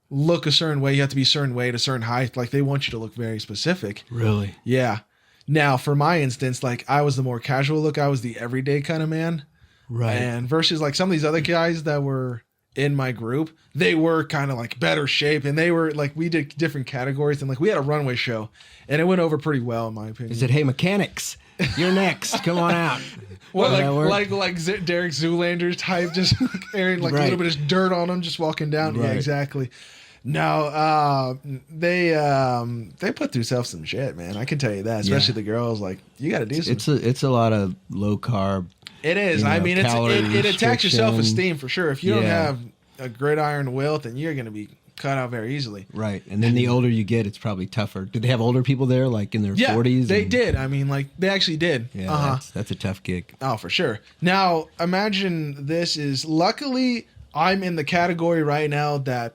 look a certain way. You have to be a certain weight, a certain height. Like they want you to look very specific. Really? Yeah. Now, for my instance, like I was the more casual look. I was the everyday kind of man. Right. And versus like some of these other guys that were in my group, they were kind of like better shape and they were like, we did different categories and like we had a runway show and it went over pretty well in my opinion. Is it, hey, mechanics? You're next. Come on out. Well, Does that work? like Derek Zoolander type, just airing like a Right. little bit of dirt on him, just walking down. Yeah, Right. exactly. No, they put themselves some shit, man. I can tell you that. Especially the girls. Like, you got to do some. It's a lot of low carb. It is. you I know, mean, calorie it attacks your restriction. self-esteem for sure. If you don't Yeah. have a gridiron will, then you're going to be cut out very easily. Right. And then the older you get, it's probably tougher. Did they have older people there, like in their Yeah, 40s? they did. I mean, like, they actually did. Yeah, that's a tough gig. Oh, for sure. Now, imagine this is, luckily, I'm in the category right now that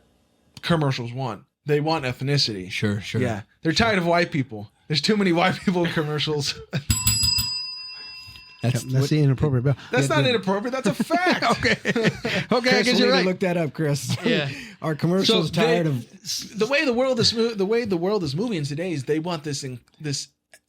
commercials want. They want ethnicity. Sure. Yeah. They're tired of white people. There's too many white people in commercials. That's the inappropriate bell. That's not inappropriate. That's a fact. Okay, I Chris, guess we you're need right. to look that up, Chris. Yeah. Our commercials So tired of. The way the world is moving today is they want this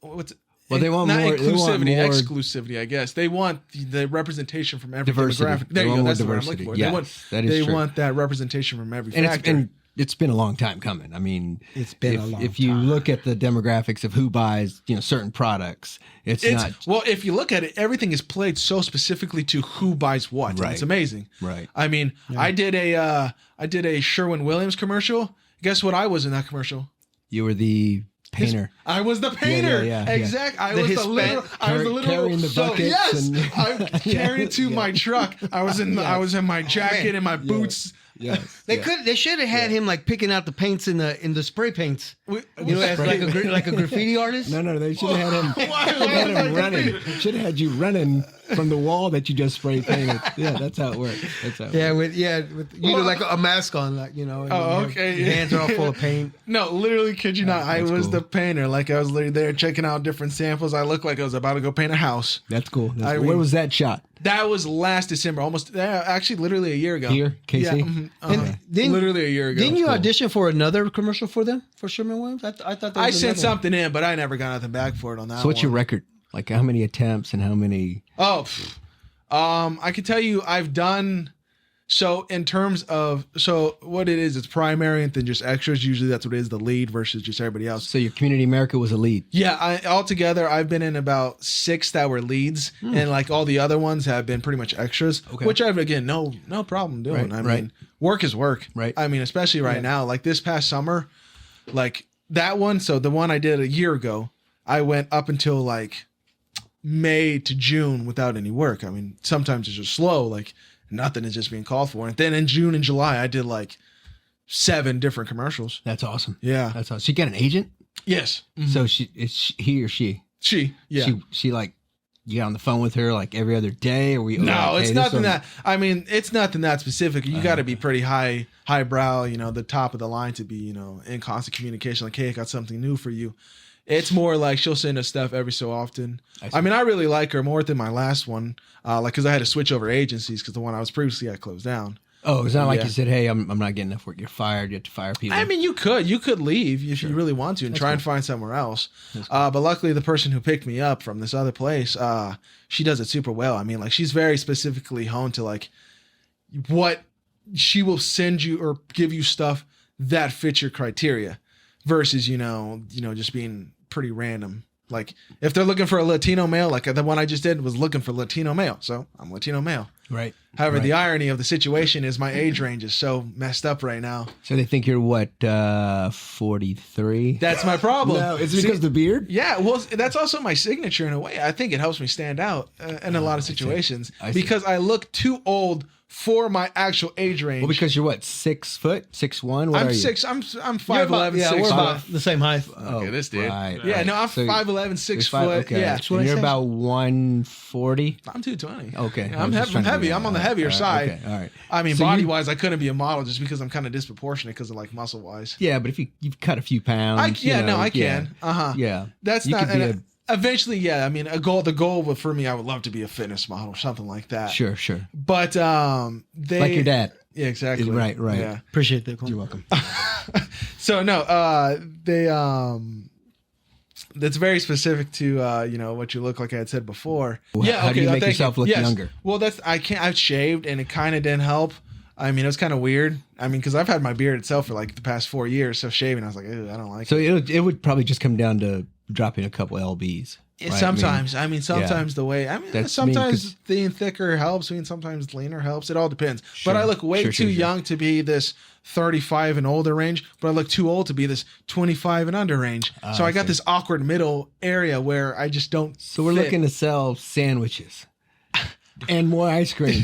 what's Well, they want not more- they want inclusivity, more- exclusivity. I guess they want the representation from every Diversity. demographic. They There you want go. more That's the word I'm looking for. diversity. They want Yes, that is they true. want that representation from every And factor. it's been a long time coming. I mean, It's been if, a long if you time. look at the demographics of who buys, certain products, it's not Well, if you look at it, everything is played so specifically to who buys what. And Right. it's amazing. right. I mean, I did a Sherwin-Williams commercial. Guess what I was in that commercial? You were the painter. I was the painter. yeah. Exactly. I The was the Hispanic- literal. I was the literal. carrying the buckets yes, and- I'm carrying it to my truck. I was in. I was in my jacket and my boots. Yes. They should have had him like picking out the paints in the spray paints. We- As like a graffiti artist. No, they should have had him. Why Had was I him running. Should have had you running from the wall that you just spray painted. Yeah, that's how it works. That's how it Yeah, works. with like a mask on, like and Oh, your okay. hands are all full of paint. No, literally, kid you not. I that's was cool. the painter. Like I was literally there checking out different samples. I looked like I was about to go paint a house. That's cool. I Where mean- was that shot? That was last December, almost actually literally a year ago. Here, KC? Yeah, mhm, And didn't- literally a year ago. Didn't you cool. audition for another commercial for them for Sherwin-Williams? I thought there was I sent another something in, but I never got nothing back for it on that. So what's your one. record? Like how many attempts and how many? Oh, I can tell you I've done so in terms of what it is. It's primary and then just extras. Usually that's what it is, the lead versus just everybody else. So your Community America was a lead. Yeah, altogether I've been in about 6 that were leads, and like all the other ones have been pretty much extras. Okay. Which I've again no problem doing. Right, I right. mean, work is work. Right. I mean, especially right now, like this past summer, like that one. So the one I did a year ago, I went up until like May to June without any work. I mean, sometimes it's just slow, like nothing is just being called for. And then in June and July, I did like 7 different commercials. That's awesome. Yeah. That's awesome. She got an agent. Yes. So he or she. Yeah. She like you get on the phone with her like every other day, or we? No, like, it's hey, this nothing one- that. I mean, it's nothing that specific. You got to be pretty highbrow, the top of the line to be, in constant communication. Like, hey, I got something new for you. It's more like she'll send us stuff every so often. I mean, I really like her more than my last one, because I had to switch over agencies because the one I was previously at closed down. Oh, it's not like Yeah. you said, hey, I'm not getting enough work. You're fired. You have to fire people. I mean, you could leave if you really want to and try and find somewhere else. But luckily, the person who picked me up from this other place, she does it super well. I mean, like she's very specifically honed to like what she will send you or give you stuff that fits your criteria, versus just being pretty random. Like if they're looking for a Latino male, like the one I just did was looking for Latino male, so I'm Latino male. right. However, Right. the irony of the situation is my age range is so messed up right now. So they think you're what, 43? That's my problem. No, it's because of the beard. Yeah, well, that's also my signature in a way. I think it helps me stand out in a lot of situations I see. because I look too old for my actual age range. Well, because you're what, 6 foot, 6'1"? What I'm are you? 6. I'm You're 5'11", about, yeah, 6 we're foot. about the same height. Oh, Okay, this dude. Right, Yeah, right. no, I'm So 5'11", 6 you're five- foot. Okay. Yeah, what I And you're said. about 140. I'm 220. Okay. Yeah, I'm heavy. I'm on the heavier side. Okay. All right. I mean, So you- body wise, I couldn't be a model just because I'm kind of disproportionate because of like muscle wise. Yeah, but if you've cut a few pounds. I can. Yeah. That's You not. could be and eventually, yeah. I mean, the goal for me, I would love to be a fitness model, something like that. Sure. But they Like your dad. Yeah, exactly. Right. Yeah. Appreciate that. You're welcome. So no, they that's very specific to what you look like. I had said before. Well, how do you make thank yourself look Yes. younger? Well, I've shaved and it kind of didn't help. I mean, it was kind of weird. I mean, because I've had my beard itself for like the past 4 years. So shaving, I was like, ew, I don't like So it. it would probably just come down to dropping a couple lbs. Right? Sometimes, sometimes the way, That's sometimes being thicker helps. Sometimes leaner helps. It all depends. But I look way too young to be this 35 and older range, but I look too old to be this 25 and under range. So I got this awkward middle area where I just don't. So we're looking to sell sandwiches. And more ice cream,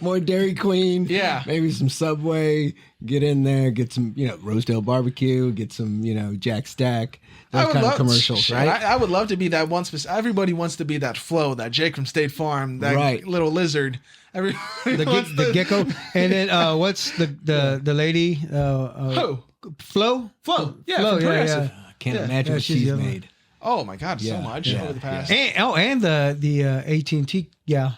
more Dairy Queen. Yeah, maybe some Subway. Get in there, get some, Rosedale barbecue. Get some, Jack Stack. Those kind of commercials, right? I would love to be that one. Everybody wants to be that Flo, that Jake from State Farm, that little lizard. The gecko. And then what's the lady? Who? Flo. Yeah, Flo. Yeah. I can't imagine what she's made. Oh my God, so much over the past. And the AT&T. Yeah.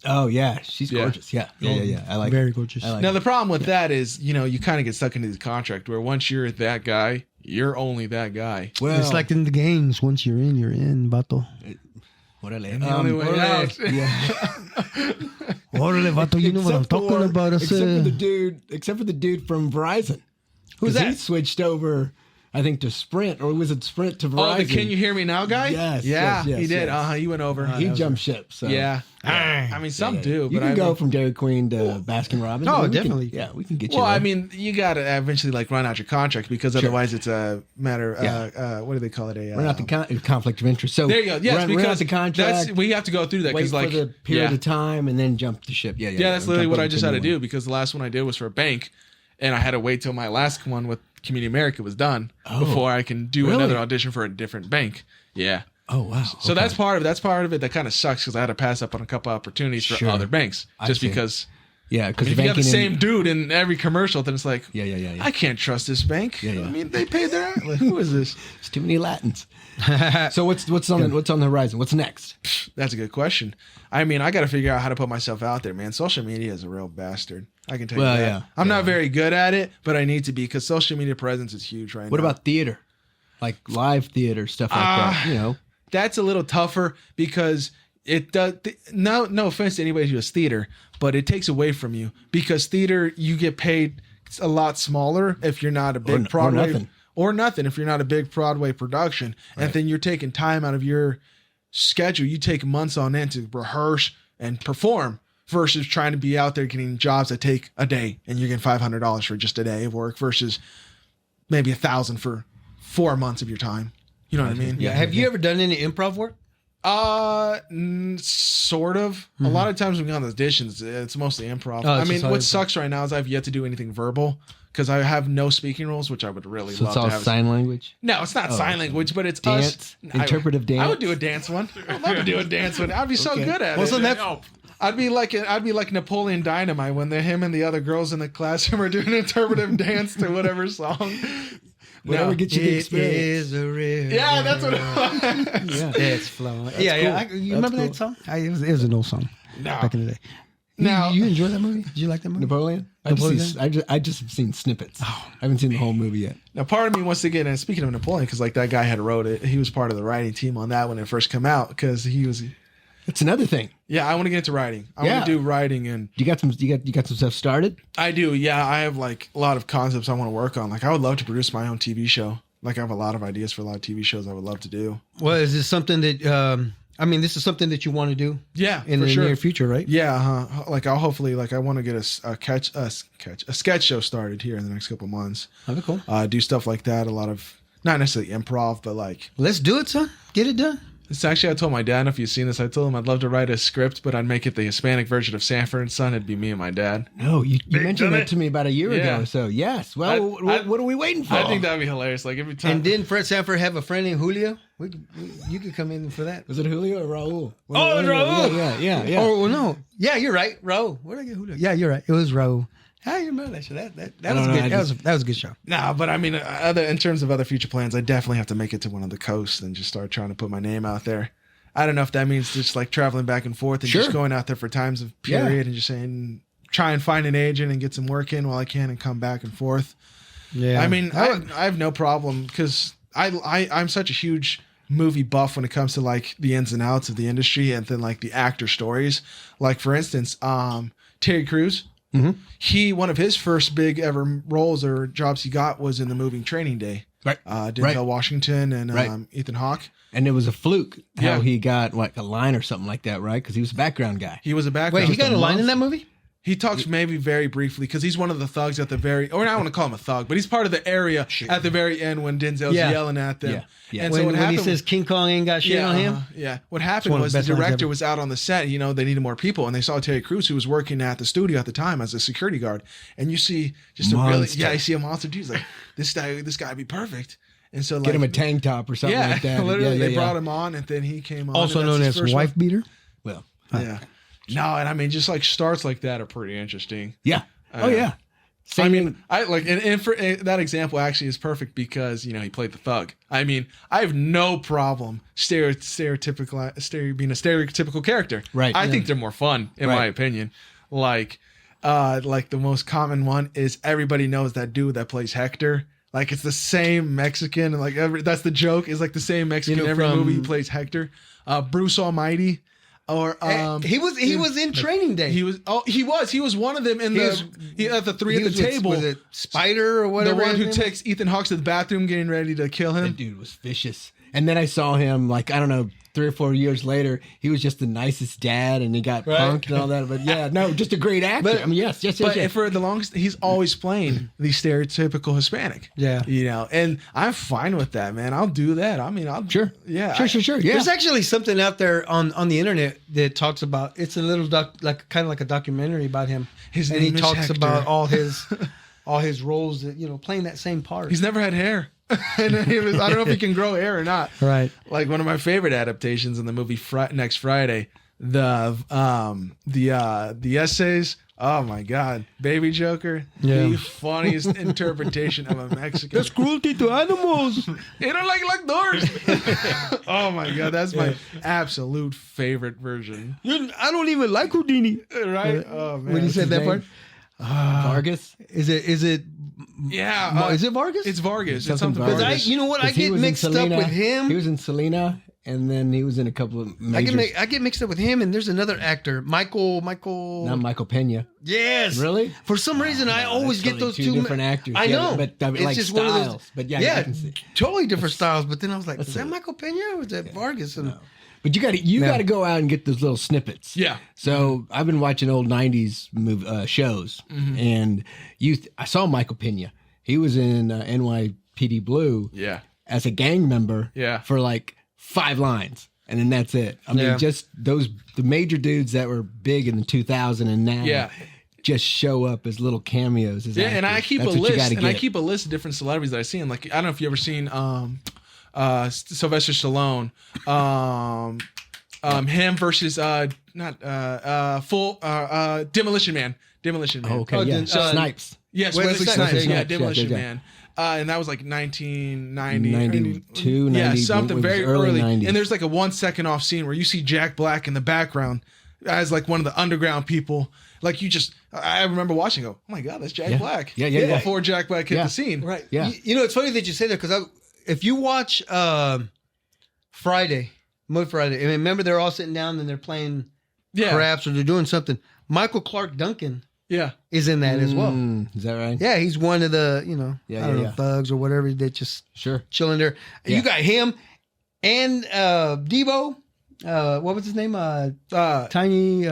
Oh yeah, she's gorgeous. Yeah. I like very gorgeous. Now the problem with that is, you kind of get stuck into the contract where once you're that guy, you're only that guy. Well, it's like in the games. Once you're in, vato. Orale. The only way out. Yeah. Orale, vato. You know what I'm talking about. Except for the dude from Verizon. Who's that? He switched over, I think, to Sprint, or was it Sprint to Verizon? Oh, the Can You Hear Me Now guy? Yes. He did. He went over. He jumped ship. So. Yeah. I mean, some do. You but can go from Dairy Queen to Baskin Robbins. Oh, definitely. We can get you. Well, there. I mean, you got to eventually run out your contract because otherwise it's a matter. What do they call it? Run out the conflict of interest. So there you go. Yes, run out the contract. We have to go through that because for the period of time and then jump the ship. Yeah. That's literally what I just had to do because the last one I did was for a bank, and I had to wait till my last one with Community America was done before I can do another audition for a different bank. Yeah. Oh wow! So that's part of it. That kind of sucks because I had to pass up on a couple opportunities for other banks just because. Yeah, because if you have the same dude in every commercial, then it's like, yeah. I can't trust this bank. I mean, they paid their like, who is this? It's too many Latins. So what's on the horizon? What's next? That's a good question. I mean, I got to figure out how to put myself out there, man. Social media is a real bastard. I can tell you that. Yeah, I'm not very good at it, but I need to be because social media presence is huge right now. What about theater? Like live theater, stuff like that, That's a little tougher because it does. No offense to anybody who does theater, but it takes away from you because theater you get paid a lot smaller if you're not a big Broadway or nothing if you're not a big Broadway production, and then you're taking time out of your schedule. You take months on end to rehearse and perform versus trying to be out there getting jobs that take a day and you're getting $500 for just a day of work versus maybe $1,000 for 4 months of your time. You know what I mean? Yeah. Have you ever done any improv work? Sort of. A lot of times when we go on the auditions, it's mostly improv. I mean, what sucks right now is I've yet to do anything verbal because I have no speaking roles, which I would really love to have. So it's all sign language? No, it's not sign language, but it's dance, interpretive dance. I would do a dance one. I'd love to do a dance one. I'd be so good at it. So that, I'd be like Napoleon Dynamite when him and the other girls in the classroom are doing an interpretive dance to whatever song. Whatever gets you the experience. Is a river. Yeah, that's what it was. Yeah, it's flowing. You remember that song? It was an old song back in the day. Now, you enjoy that movie? Did you like that movie? Napoleon? I just have seen snippets. I haven't seen the whole movie yet. Now, part of me wants to get in. Speaking of Napoleon, because like that guy had wrote it, he was part of the writing team on that when it first came out. Because he was. That's another thing. Yeah, I want to get into writing. I want to do writing, and you got some stuff started. I do. Yeah, I have like a lot of concepts I want to work on. Like, I would love to produce my own TV show. Like, I have a lot of ideas for a lot of TV shows I would love to do. Well, is this something that? This is something that you want to do. Yeah, in the near future, right? Yeah, like I'll hopefully I want to get a sketch show started here in the next couple of months. Oh, cool. Do stuff like that. A lot of not necessarily improv, but like let's do it, son. Get it done. It's actually, I told my dad, if you've seen this, I told him I'd love to write a script, but I'd make it the Hispanic version of Sanford and Son. It'd be me and my dad. No, you mentioned that to me about a year ago. So yes, well, what are we waiting for? I think that'd be hilarious. Like every time. And didn't Fred Sanford have a friend named Julio? You could come in for that. Was it Julio or Raul? Raul. Yeah. Oh well, no. Yeah, you're right. Raul. Where did I get Julio? Yeah, you're right. It was Raul. How you remember that show? That was good. That was a good show. Nah, but I mean, in terms of other future plans, I definitely have to make it to one of the coasts and just start trying to put my name out there. I don't know if that means just like traveling back and forth and just going out there for times of period and just saying, try and find an agent and get some work in while I can and come back and forth. Yeah. I mean, I have no problem because I'm such a huge movie buff when it comes to like the ins and outs of the industry and then like the actor stories. Like for instance, Terry Crews. One of his first big ever roles or jobs he got was in the movie Training Day. Right. Denzel Washington and Ethan Hawke. And it was a fluke Yeah. how he got like a line or something like that, right? Because he was a background guy. He was a background. Wait, he got a line in that movie? He talks maybe very briefly because he's one of the thugs at the very, or I don't want to call him a thug, but he's part of the area at the very end when Denzel's Yeah. yelling at them. Yeah. Yeah. And When, so what when he happened? says King Kong ain't got shit on him? Yeah. What happened one of was the the best lines director ever. was out on the set. You know, they needed more people, and they saw Terry Crews, who was working at the studio at the time as a security guard. And you see just a really, Monster. you see a monster dude. He's like, this guy would be perfect. And so, like, Get him a tank top or something yeah, like that. literally, yeah, they brought him on, and then he came on. Also and that's known his as first wife beater? Well, one. Yeah. No, and I mean, just like starts like that are pretty interesting. yeah. Oh, yeah. I mean, I like, and for that example actually is perfect because he played the thug. I mean, I have no problem being a stereotypical character. Right. I think they're more fun, in my opinion. Like the most common one is everybody knows that dude that plays Hector. Like it's the same Mexican, and like that's the joke. Is like the same Mexican in every movie he plays Hector. Bruce Almighty. Or he was in Training Day. he was one of them at the three at the table. Was it Spider or whatever? The one his who name takes Ethan Hawke to the bathroom getting ready to kill him. That dude was vicious. And then I saw him, like, I don't know, 3 or 4 years later. He was just the nicest dad, and he got punked and all that. But yeah, no, just a great actor. But- I mean, yes. But for the longest, he's always playing the stereotypical Hispanic. Yeah. And I'm fine with that, man. I'll do that. I mean, I'll Sure. Yeah. Sure. Yeah. There's actually something out there on the internet that talks about. It's a little kind of like a documentary about him. His and he name is talks Hector. about all his roles that playing that same part. He's never had hair. And I don't know if he can grow hair or not. Right. Like one of my favorite adaptations in the movie Next Friday, the essays. Oh my God, Baby Joker, the funniest interpretation of a Mexican. That's cruelty to animals. They don't like doors. Oh my God, that's my absolute favorite version. I don't even like Houdini. Right? Oh man, When he said that part, Vargas. is it? yeah, Is it Vargas? It's Vargas. It's Something something Vargas. Vargas. You know what? I 'Cause he get was in mixed up Selena. with him. He was in Selena, and then he was in a couple of major. I get mixed up with him, and there's another actor, Michael. Not Michael Pena. Yes. Really? For some reason, I always that's get those totally two two different actors. I Yeah, know, but I mean, it's like just one of those. styles. But yeah, I can see. totally different styles. But then I was like, Let's is that see. Michael Pena or is that Vargas? And But you got to go out and get those little snippets. Yeah. So I've been watching old '90s shows, and I saw Michael Pena. He was in NYPD Blue. Yeah. As a gang member. Yeah. For like 5 lines, and then that's it. I mean, just the major dudes that were big in the 2000 and now. Yeah. Just show up as little cameos. As Yeah, and I actors. keep That's a what you list, gotta and I get. keep a list of different celebrities that I see. And like, I don't know if you ever seen Sylvester Stallone, him versus Demolition Man. Oh, okay, yeah. Snipes. Yes, Wesley Wesley Snipes, Snipes. yeah, Yeah, yeah, Demolition yeah. Man. And that was like 1990. 92, Yeah, 90, something it was very early early. 90s. And there's like a 1 second off scene where you see Jack Black in the background as like one of the underground people. Like I remember watching, oh my God, that's Jack Black. Yeah. Before Jack Black hit Yeah. the scene. right. Yeah. You know, it's funny that you say that because if you watch Movie Friday, and remember they're all sitting down and they're playing craps or they're doing something. Michael Clark Duncan Yeah. is in that as well. Is that right? Yeah, he's one of the thugs or whatever that just Sure. chilling there. Yeah. You got him and Debo. What was his name? Tiny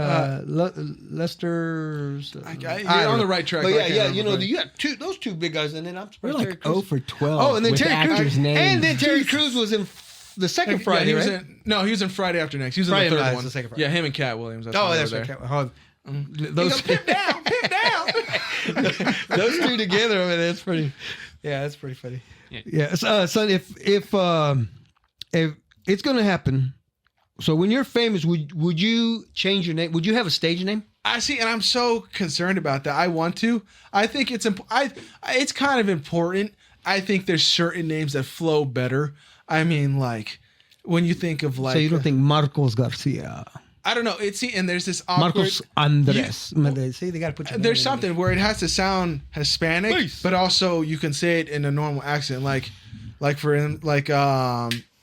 Lester's. You're on the right track. But I can't yeah. remember. You know, you got those two big guys, and then I'm We're surprised like Terry Crews. 0 for 12. Oh, and then with Terry actors' Crews, names. and then Terry Crews was in the second Friday, he was right? he was in Friday After Next. He was Friday in the Night third is one. the second Friday. Yeah, him and Cat Williams. That's Oh, why that's they were right. there. Those Pip down. those two together, I mean, that's pretty. Yeah, that's pretty funny. Yeah, son. If it's gonna happen, so when you're famous, would you change your name? Would you have a stage name? I see, and I'm so concerned about that. I want to. I think it's it's kind of important. I think there's certain names that flow better. I mean, like when you think of like, So you don't think Marcos Garcia, I don't know. And there's this awkward. Marcos Andres? See, they got to put. Your There's name in something where it has to sound Hispanic, but also you can say it in a normal accent, like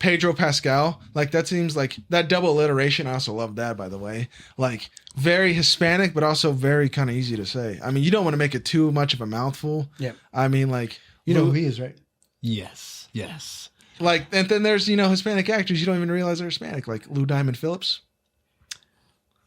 Pedro Pascal. Like that seems like that double alliteration. I also love that, by the way. Like very Hispanic, but also very kind of easy to say. I mean, you don't want to make it too much of a mouthful. Yeah. I mean, like You know who he is, right? Yes. Yes. like, and then there's Hispanic actors you don't even realize they're Hispanic, like Lou Diamond Phillips.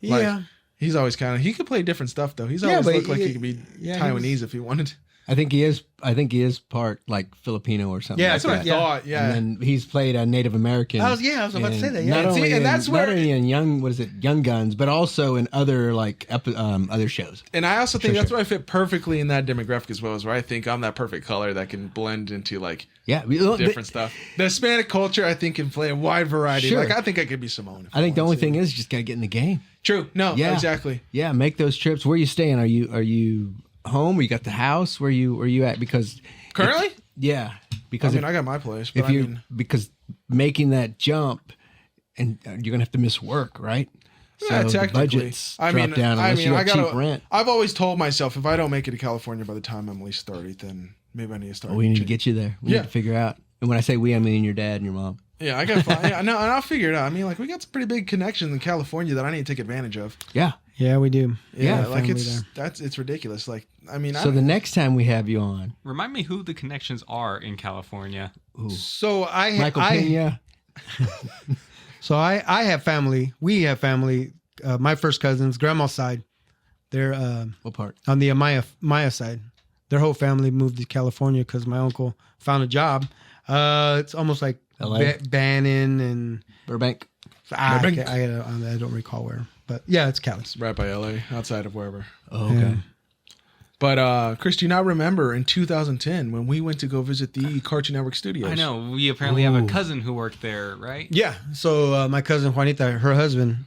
Like, Yeah. he's always he could play different stuff though. He's Yeah, always but looked like he- he could be yeah, he Taiwanese if he wanted. I think he is part like Filipino or something. Yeah, like that's what I that. Yeah. Thought, yeah. And then he's played a Native American. I was about to say that, yeah. Not And see, only and in, that's where- not only in Young Guns, but also in other like other shows. And I also think Sure, that's sure. where I fit perfectly in that demographic as well, is where I think I'm that perfect color that can blend into like Yeah, different stuff. The Hispanic culture, I think, can play a wide variety. Sure. Like I think I could be Simone. if I think the wanted only to. thing is you just gotta get in the game. True. No. Yeah. Exactly. Yeah, make those trips. Where are you staying? Are you home? Or you got the house? Where you at? Because Currently, yeah, I because mean, I got my place, but if I you mean, because making that jump and you're gonna have to miss work, right? yeah, So the technically, budgets drop down I unless mean, you I have gotta. cheap rent. I've always told myself if I don't make it to California by the time I'm at least 30, then maybe I need to start. Well, we need to changing. get you there. We Yeah. need to figure out. And when I say we, I mean your dad and your mom. Yeah, I got. Yeah, no, and I'll figure it out. I mean, like we got some pretty big connections in California that I need to take advantage of. Yeah. Yeah, we do. Yeah, Yeah, like family there. it's ridiculous. Like I mean, So the next time we have you on, Remind me who the connections are in California. So Michael Pena. So I have family. We have family. My first cousins, grandma's side, they're What part? on the Maya side. Their whole family moved to California because my uncle found a job. It's almost like LA? Bannon and Burbank. I Burbank. don't recall where, but yeah, it's Cali. It's right by LA, outside of wherever. Oh, okay. Yeah. But Chris, do you not remember in 2010 when we went to go visit the Cartoon Network studios? I know. We apparently have a Ooh. cousin who worked there, right? Yeah. So my cousin Juanita, her husband,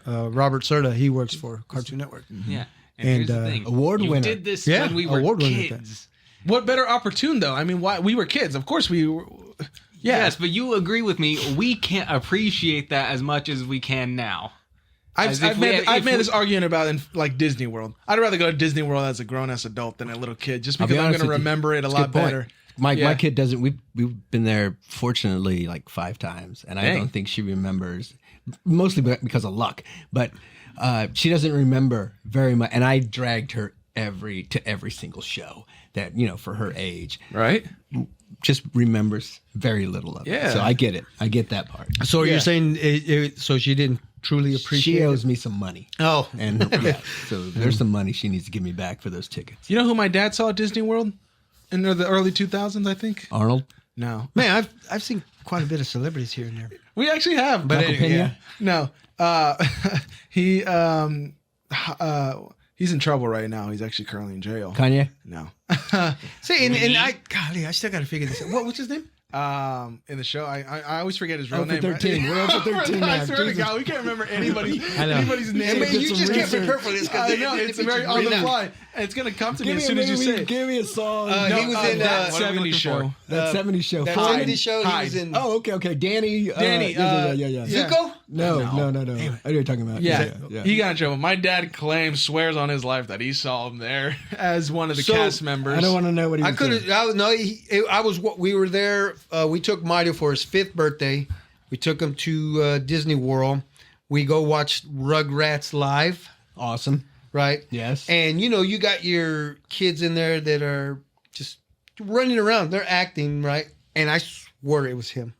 Robert Serta, he works for Cartoon Network. Yeah. And, here's the thing. award you winner. did this Yeah, when we were award winner at that. kids. What better opportune though? I mean, why we were kids? Of course we were. Yeah, Yes, but you agree with me. We can't appreciate that as much as we can now. As if I've we made, had- I've if made we- this argument about in like Disney World. I'd rather go to Disney World as a grown ass adult than a little kid, just I'll be because I'm honest going to with you. remember it a That's lot good point. better. My Yeah. kid doesn't. We've been there fortunately like 5 times, and I Dang. don't think she remembers. Mostly because of luck, but she doesn't remember very much. And I dragged her to every single show that for her age. Right? Just remembers very little of Yeah. it. So I get it. I get that part. So Yeah. you're saying so she didn't truly appreciate She owes it? me some money, Oh, and yeah, so there's some money she needs to give me back for those tickets. You know who my dad saw at Disney World in the early 2000s? I think. Arnold. No, man, I've seen quite a bit of celebrities here and there. we actually have. But Michael Pena? No, he he's in trouble right now. He's actually currently in jail. Kanye. No, See, and I still got to figure this out. What's his name? in the show, I always forget his real for name. 13. We're up for 13 I now. swear to Jesus. God, we can't remember anybody's I name. mean, you just can't prepare for this I because know it's very on the fly. It's gonna come to me as soon as you say it. Give me a song. he was in that what are we 70s looking show. for? that 70s show. That Hyde. 70s show. He Hyde. was in. Oh, okay. Danny. Danny, Yeah. yeah. Zuko? No. I know what you're talking about. Yeah. yeah. He got in trouble. My dad swears on his life that he saw him there as one of the So, cast members. I don't want to know what he was I could doing. have. No, I was. We were there. We took Mario for his 5th birthday. We took him to Disney World. We go watch Rugrats live, Awesome. right? Yes. And you got your kids in there that are just running around. They're acting, right? And I swear it was him.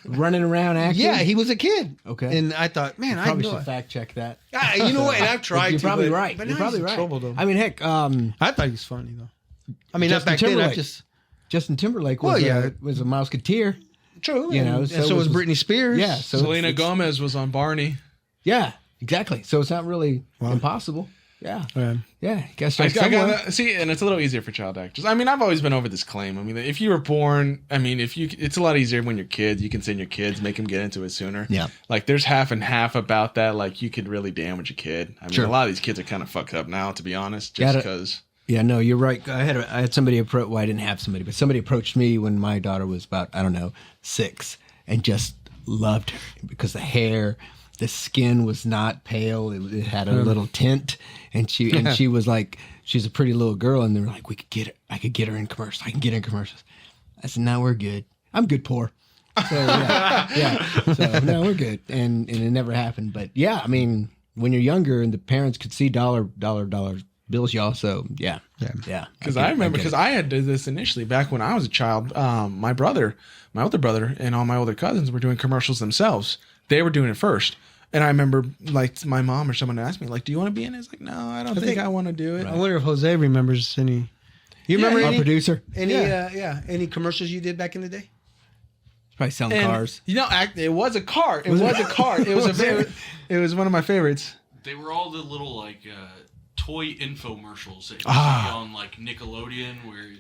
Running around acting. Yeah, he was a kid. Okay. And I thought, man, I Probably know. should fact check that. You know what? And I've tried You're to. probably but- right. But You're now he's probably in right. trouble, though. I mean, heck, I thought he was funny though. I mean, Justin not back then. I Timberlake. just Justin Timberlake Well, was, yeah. was a Mouseketeer. true. You know, and so so was was- Britney Spears. Yeah. So Selena it's- Gomez was on Barney. Yeah, exactly. So it's not really impossible. Yeah. Yeah. Yeah. You gotta I start somewhere. gotta, see, and it's a little easier for child actors. I mean, I've always been over this claim. I mean, if you were born, it's a lot easier when you're kids. You can send your kids, make them get into it sooner. Yeah. Like, there's half and half about that. Like, you could really damage a kid. I mean, Sure. a lot of these kids are kind of fucked up now, to be honest, just Gotta- because. Yeah, no, you're right. I had somebody approach. Well, I didn't have somebody, but somebody approached me when my daughter was about 6, and just loved her because the hair, the skin was not pale. It had a little tint, and she was like, she's a pretty little girl, and they were like, we could get her. I could get her in commercials. I can get her in commercials. I said, no, we're good. I'm good poor. So yeah. So no, we're good, and it never happened. But yeah, I mean, when you're younger and the parents could see dollar bills, you also yeah. Because I remember, because I had did this initially back when I was a child. My older brother, and all my older cousins were doing commercials themselves. They were doing it first. And I remember, like, my mom or someone asked me, like, do you want to be in it? It's like, no, I don't think I want to do it. I wonder if Jose remembers any. You remember our any producer? Any any commercials you did back in the day? Probably selling And, cars. You know, it was a car. It was a car. It was it was one of my favorites. They were all the little like toy infomercials that you see on like Nickelodeon, where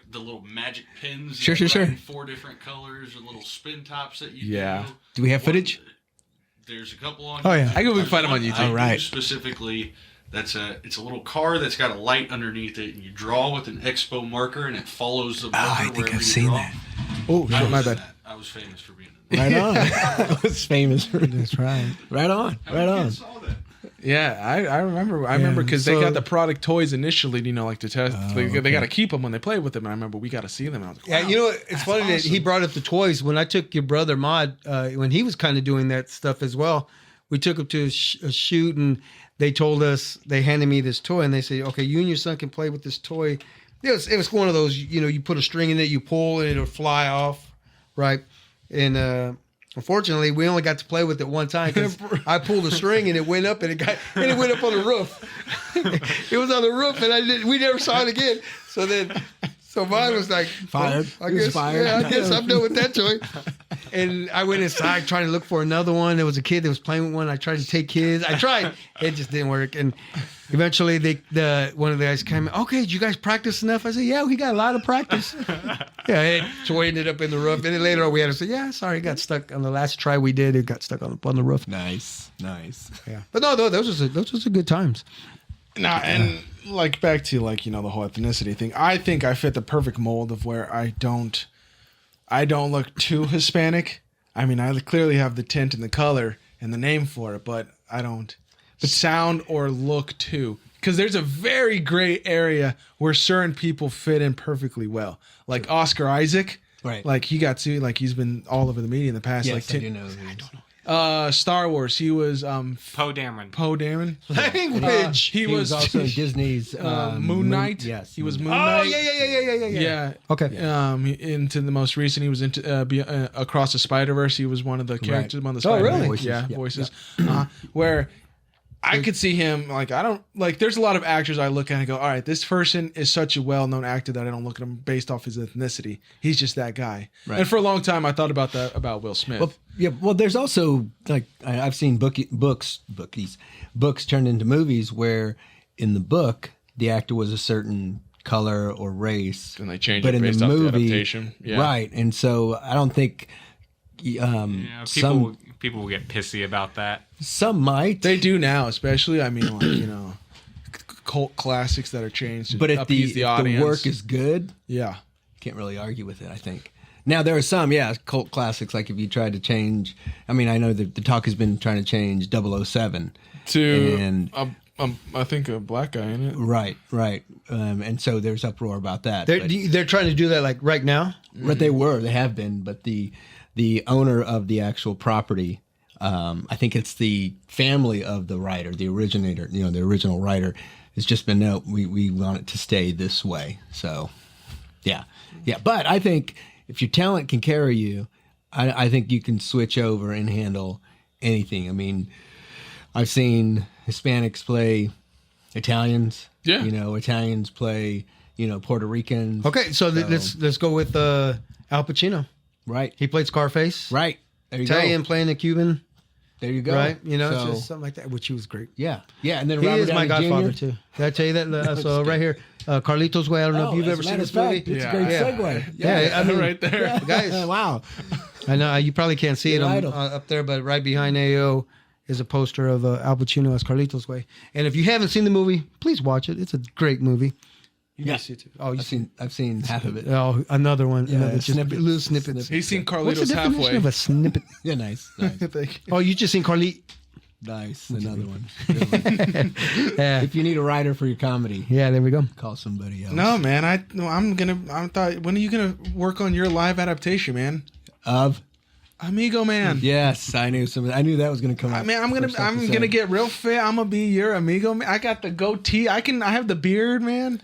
the little magic pins. Sure. In 4 different colors, or little spin tops that you Do we have footage? There's a couple on. Oh, yeah. I think we can find them on YouTube. All right. Specifically, it's a little car that's got a light underneath it, and you draw with an expo marker, and it follows the marker I think wherever I've you seen draw. that. Oh, shit, my bad. I was famous for being in that. Right on. I was famous for That's right. Right on. How many kids saw that? Yeah, I remember. I remember because they got the product toys initially, you know, like to test. They got to keep them when they play with them. And I remember we got to see them. And I was like, wow, Yeah, you know what? It's funny that he brought up the toys. When I took your brother Mod, when he was kind of doing that stuff as well, we took him to a shoot, and they told us, they handed me this toy, and they said, okay, you and your son can play with this toy. It was one of those, you know, you put a string in it, you pull, and it'll fly off, right? And unfortunately, we only got to play with it one time because I pulled a string and it went up, and it went up on the roof. It was on the roof, and we never saw it again. So mine was like Fired. Well, It was fired. Yeah, I guess I'm done with that toy. And I went inside trying to look for another one. There was a kid that was playing with one. I tried to take his. I tried. It just didn't work. And eventually, one of the guys came. Okay, did you guys practice enough? I said, yeah, we got a lot of practice. Yeah, toy ended up in the roof. And then later on, we had to say, yeah, sorry, it got stuck on the last try we did. It got stuck on the roof. Nice. Yeah, but no, those are good times. Now, and like back to like, you know, the whole ethnicity thing. I think I fit the perfect mold of where I don't look too Hispanic. I mean, I clearly have the tint and the color and the name for it, but I don't sound or look too. Because there's a very gray area where certain people fit in perfectly well. Like Oscar Isaac. Right. Like he got to, like he's been all over the media in the past. Yes, like I do know. I don't know. Star Wars. He was Poe Dameron. Poe Dameron. Language. He was also in Disney's Moon Knight. Yes, he was Moon Moon Oh Knight. yeah. Okay. Into the most recent, he was into Across the Spider-Verse. He was one of the characters, one of the Oh, Spider-Man really? Voices, yeah. voices. Where I could see him like I don't like. There's a lot of actors I look at and go, all right, this person is such a well-known actor that I don't look at him based off his ethnicity. He's just that guy. Right. And for a long time, I thought about that about Will Smith. Well, yeah. Well, there's also like I've seen books turned into movies where in the book the actor was a certain color or race, and they changed but it in based the off the movie, adaptation. Yeah. right? And so I don't think People will get pissy about that. some might. They do now, especially. I mean, like you know, cult classics that are changed. To but if appease the audience. work is good, yeah. can't really argue with it, I think. Now there are some, cult classics. Like if you tried to change, I mean, I know that the talk has been trying to change 007 To and I think a black guy in it. right, and so there's uproar about that. They're trying to do that like right now. But they have been, but the owner of the actual property, I think it's the family of the writer, the originator, you know, the original writer, has just been no, we want it to stay this way. So, yeah. But I think if your talent can carry you, I think you can switch over and handle anything. I mean, I've seen Hispanics play Italians. Yeah. You know, Italians play, you know, Puerto Ricans. Okay, so let's go with Al Pacino. Right. He played Scarface. Right. There you Italian go. playing a Cuban. There you go. Right. You know, So- it's just something like that, which he was great. Yeah. And then He Robert is my Downey godfather Jr. too. Did I tell you that? So right here, Carlitos Way. I don't know if you've ever seen this movie. It's a great segue. Yeah, I mean, right there. guys. Wow. I know you probably can't see it Your on, idol. up there, but right behind AO is a poster of Al Pacino as Carlitos Way. And if you haven't seen the movie, please watch it. It's a great movie. You Yeah. guys see it too. Oh, I've seen half of it. Oh, another one. Yeah, Another, just snippets. little snippets. He's seen What's the Carlitos definition halfway. of a snippet? Yeah, nice. Oh, you just seen Carly? Nice. Another one. Good one. Yeah, If you need a writer for your comedy, yeah. There we go. call somebody else. No, man. I thought, when are you gonna work on your live adaptation, man? Of Amigo Man. yes, I knew some. I knew that was going to come up. I mean, I'm First gonna episode. get real fit. I'm gonna be your amigo. Man. I got the goatee. I have the beard, man.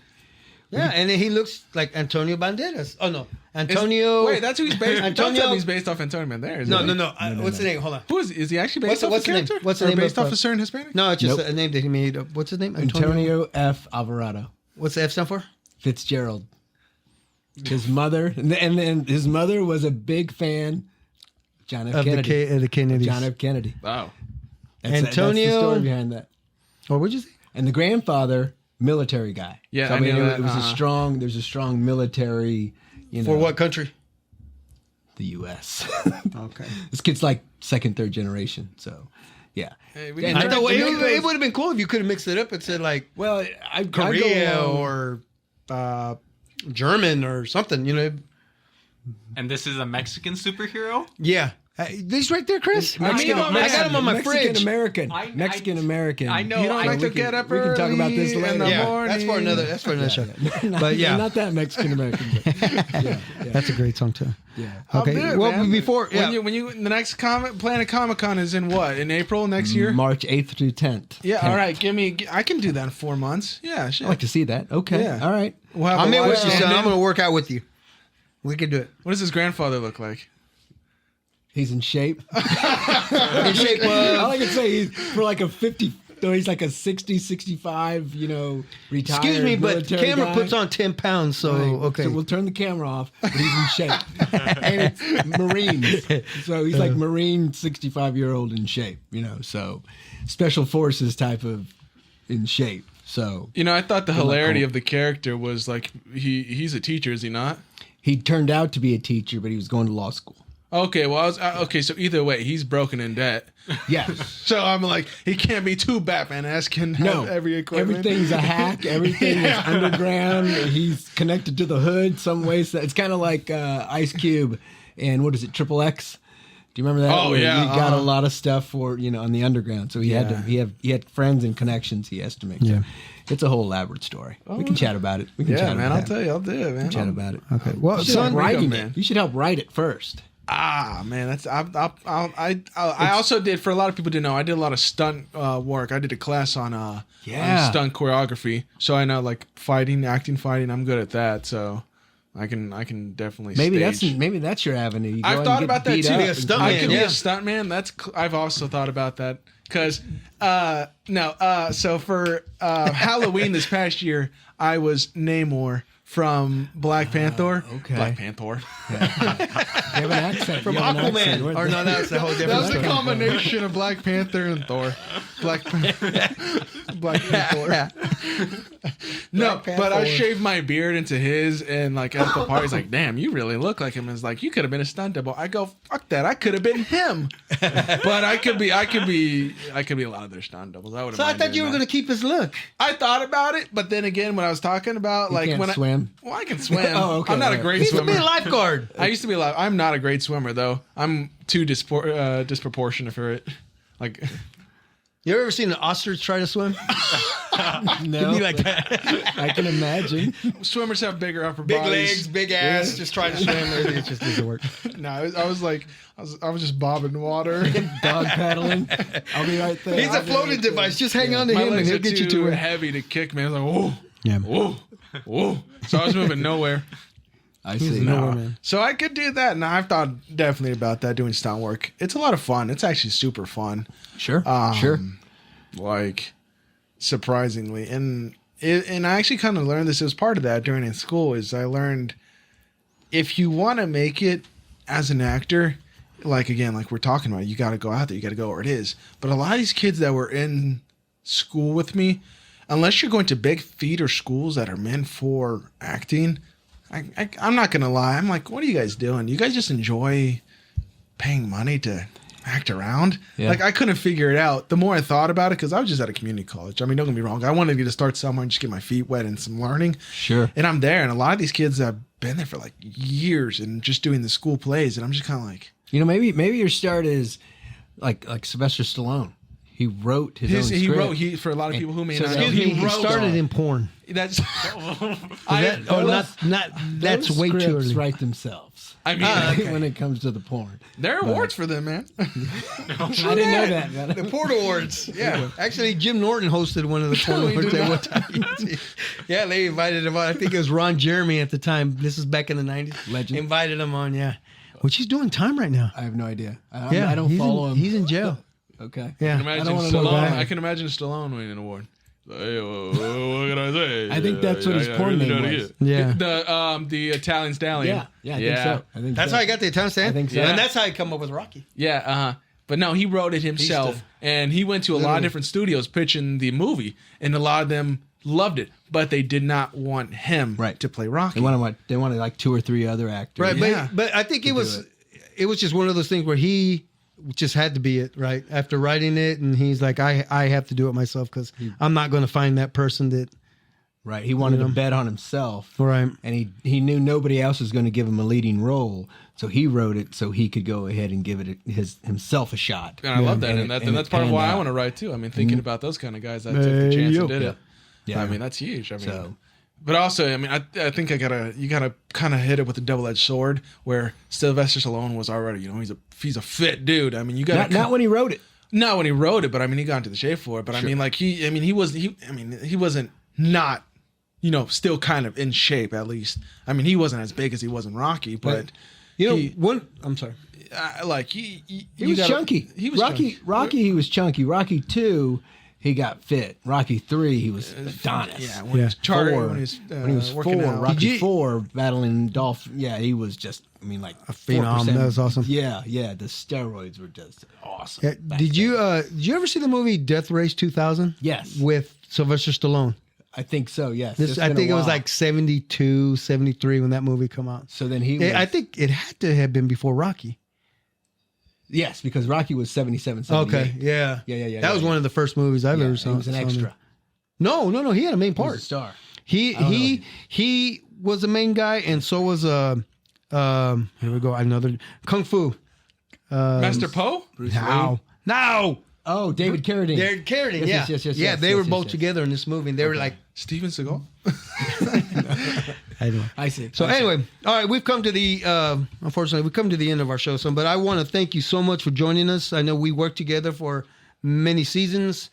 Yeah, and then he looks like Antonio Banderas. Oh no, Antonio. Wait, that's who he's based. Antonio. Don't tell me he's based off Antonio Banderas. No, is no, he? no. What's the name? Hold on. Who is he actually based What's off the a name? character? What's the Or name based of- off a certain Hispanic? No, it's just Nope. a name that he made. What's his name? Antonio F. Alvarado What's the F stand for? Fitzgerald. His mother, and then his mother was a big fan. John F. Of Kennedy. the Kennedys. John F. Kennedy. Oh, That's Antonio- the story behind that. Or what'd you say? And the grandfather, military guy. Yeah, so, I knew it, that. it was Uh-huh. a strong. There's a strong military. You know, For what country? The U.S. Okay. This kid's like second, third generation. So, yeah. Hey, we And can I turn thought it tomatoes. would have been cool if you could have mixed it up and said like Well, I Korea go along- or German or something. You know? And this is a Mexican superhero? Yeah. These right there, Chris. Mexican, I got them on my Mexican fridge. American. I- Mexican American. I know. You don't I- like we to get can- up we can talk about early this in later. the Yeah, morning. that's for another show. But yeah, not that Mexican American. Yeah. that's a great song too. Yeah. I'll Okay. do it, Well, man. before when you the next Planet Comic Con is in what? In April next year? March 8th through 10th. Yeah. 10th. All right. I can do that in 4 months. Yeah. Shit. I'd like to see that. Okay. Yeah. All right. We'll have I'm a in live with you, son. stand-in. I'm gonna work out with you. We can do it. What does his grandfather look like? He's in shape. In shape All I of. can say is for like a 50, though he's like a 60, 65, retired. Excuse me, but military camera guy. puts on 10 pounds, so Right. okay. So we'll turn the camera off, but he's in shape. And it's Marines. So he's like Marine 65-year-old in shape, So special forces type of in shape. So I thought the hilarity cool. of the character was like he's a teacher, is he not? he turned out to be a teacher, but he was going to law school. Okay, well, okay. So either way, he's broken in debt. Yes. So I'm like, he can't be too Batman-esque and have No, every equipment. everything's a hack. Everything is underground. He's connected to the hood some ways. It's kind of like Ice Cube and what is it, Triple X? Do you remember that? Oh, Where yeah, he got a lot of stuff for on the underground. So he had to. He had friends and connections. He has to make. Yeah. It's a whole elaborate story. We can chat about it. We can Yeah, chat man. about I'll it. tell you. I'll do it, man. Chat about it. Okay. Well, You should help son, writing man. it. You should help write it first. Man, that's I also did, for a lot of people to know, I did a lot of stunt work. I did a class on stunt choreography, so I know like fighting, fighting. I'm good at that, so I can definitely Maybe that's your avenue. You go out I've and thought get about that beat too. up Be a and- stuntman, I could be yeah. a stuntman. I've also thought about that because so for Halloween this past year, I was Namor from Black Panther. okay. Black Panther. You have an accent. from You have an accent. Aquaman. Or no, that's a whole That different was a story. combination of Black Panther and Thor. Black Panther. No, Black but I Panther. shaved my beard into his, and like at the party, he's like, "Damn, you really look like him." And it's like, "You could have been a stunt double." I go, "Fuck that! I could have been him." But I could be a lot of their stunt doubles. I would. So I thought you were gonna keep his look. I thought about it, but then again, when I was talking about You like can't when swim? I can swim. Oh, okay, I'm not a all right. great He used to swimmer. be a lifeguard. I used to be alive. I'm not a great swimmer though. I'm too disproportionate for it. Like, You ever seen an ostrich try to swim? No, Be like that. I can imagine. swimmers have bigger upper Big bodies. legs, big ass, just try to swim. It just doesn't work. No, I was just bobbing water. Dog paddling. I'll be right there. He's a floating device. Just hang on to My him and legs he'll are get you too to it. heavy to kick, man. I was like, whoa, Yeah. whoa, whoa. So I was moving nowhere. I see. nowhere, man. So I could do that. And I've thought definitely about that, doing stunt work. It's a lot of fun. It's actually super fun. Sure. Um, sure. Like, surprisingly. And I actually kind of learned this as part of that during in school is I learned if you want to make it as an actor, like again, like we're talking about, you got to go out there, you got to go where it is. But a lot of these kids that were in school with me, unless you're going to big theater schools that are meant for acting, I'm not going to lie. I'm like, what are you guys doing? You guys just enjoy paying money to act around? Yeah. Like, I couldn't figure it out. The more I thought about it, because I was just at a community college. I mean, don't get me wrong. I wanted to start somewhere and just get my feet wet and some learning. Sure. And I'm there. And a lot of these kids have been there for like years and just doing the school plays. And I'm just kind of like, Maybe your start is like Sylvester Stallone. He wrote his own script. He wrote for a lot of people who may not know. Excuse me, he started in porn. That's That's way too scripts early. write themselves. I mean, When it comes to the porn, there are awards for them, man. I didn't know that. Man. The Port Awards. Yeah. Actually, Jim Norton hosted one of the Port Awards at one time. Yeah, they invited him on. I think it was Ron Jeremy at the time. This is back in the 90s. Legend. Invited him on, yeah. Which he's doing time right now. I have no idea. Yeah, I don't follow him. He's in jail. Okay. Yeah. I can imagine Stallone winning an award. Hey, what can I say? I think that's what his porn name was. Yeah. The Italian Stallion. Yeah, I think so. That's how I got the Italian stand? I think so. And that's how I come up with Rocky. Yeah, but no, he wrote it himself, and he went to a lot of different studios pitching the movie, and a lot of them loved it, but they did not want him to play Rocky. They wanted like 2 or 3 other actors. Right, Yeah. but I think it was just one of those things where he just had to be it, right? After writing it, and he's like, I have to do it myself because I'm not going to find that person that... Right, he wanted to bet on himself. Right. And he knew nobody else was going to give him a leading role, so he wrote it so he could go ahead and give it himself a shot. And I love that, and that's part of why I want to write too. I mean, thinking about those kind of guys that took the chance and did it. Yeah. I mean, that's huge. I mean, but also, I mean, I think you gotta kind of hit it with a double-edged sword. Where Sylvester Stallone was already, he's a fit dude. I mean, you got not when he wrote it. Not when he wrote it, but I mean, he got into the shape for it. But I mean, like he wasn't not, still kind of in shape at least. I mean, he wasn't as big as he was in Rocky, but I'm sorry. He was chunky. He was Rocky. He was chunky. Rocky 2, he got fit. Rocky 3, he was Adonis. Yeah, when he was charted, when he was working 4, out. Rocky 4, battling Dolph. Yeah, he was just, a phenom. That was awesome. Yeah, the steroids were just awesome. Yeah. Did you ever see the movie Death Race 2000? Yes. With Sylvester Stallone. I think so, yes. I think it was like 72, 73 when that movie come out. So then I think it had to have been before Rocky. Yes, because Rocky was 77, 78. Okay, yeah. Yeah. That was one of the first movies I've ever seen. He was an extra. No, he had a main He was part. a star. He was the main guy, and so was here we go, another Kung Fu. Master Po? Now. Oh, David Carradine. David Carradine, Yes. Yeah, they were both together in this movie, and they were like... Steven Seagal? I know. I see. So anyway, all right, we've come to the unfortunately we've come to the end of our show. But I want to thank you so much for joining us. I know we worked together for many seasons,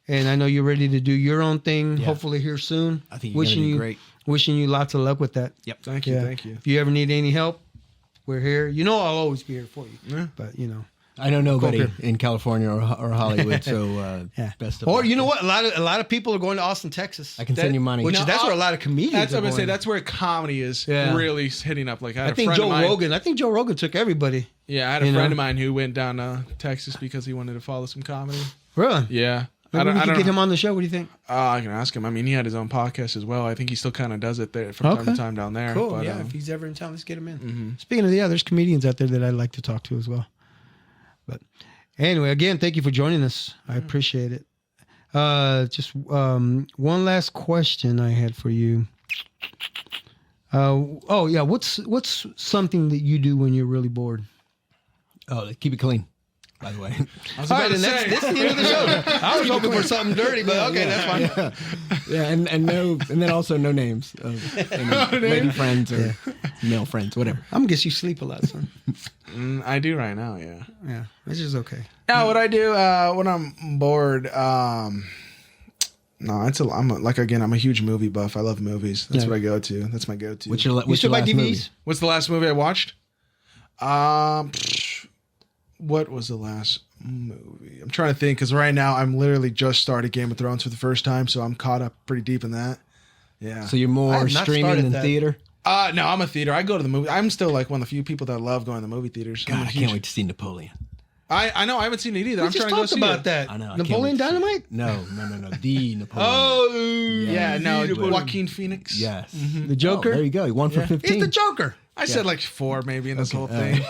and I know you're ready to do your own thing. Yeah. Hopefully here soon. I think you're gonna do great. Wishing you lots of luck with that. Yep. Thank you. If you ever need any help, we're here. I'll always be here for you. Yeah. But I know nobody in California or Hollywood, so best of luck. Or you know what? A lot of people are going to Austin, Texas. I can send you money. That's where a lot of comedians. That's what I'm are gonna say. going. That's where comedy is really hitting up. Like I think Joe Rogan took everybody. Yeah, I had a friend of mine who went down to Texas because he wanted to follow some comedy. Really? Yeah. Maybe we could get him on the show. What do you think? I can ask him. I mean, he had his own podcast as well. I think he still kind of does it there from time to time down there. Cool. But, if he's ever in town, let's get him in. Speaking of there's comedians out there that I'd like to talk to as well. But anyway, again, thank you for joining us. I appreciate it. Just one last question I had for you. What's something that you do when you're really bored? Oh, keep it clean. By the way, all right, and that's the end of the show. I was hoping for something dirty, but okay, that's fine. Yeah, and then also no names of lady friends or male friends, whatever. I'm guess you sleep a lot, son. I do right now. Yeah. Yeah, which is okay. Yeah, what I do when I'm bored. I'm a huge movie buff. I love movies. That's what I go to. That's my go-to. What's your last movie? What's the last movie I watched? What was the last movie? I'm trying to think because right now I'm literally just started Game of Thrones for the first time, so I'm caught up pretty deep in that. Yeah. So you're more streaming than theater? No, I'm a theater. I go to the movie. I'm still like one of the few people that love going to the movie theaters. God, I can't wait to see Napoleon. I know I haven't seen it either. I'm trying to go see about that. I know. Napoleon Dynamite? No. The Napoleon. Oh, Joaquin Phoenix. Yes. The Joker. Oh, there you go. He won for 15. He's the Joker. I said like 4 maybe in this whole thing.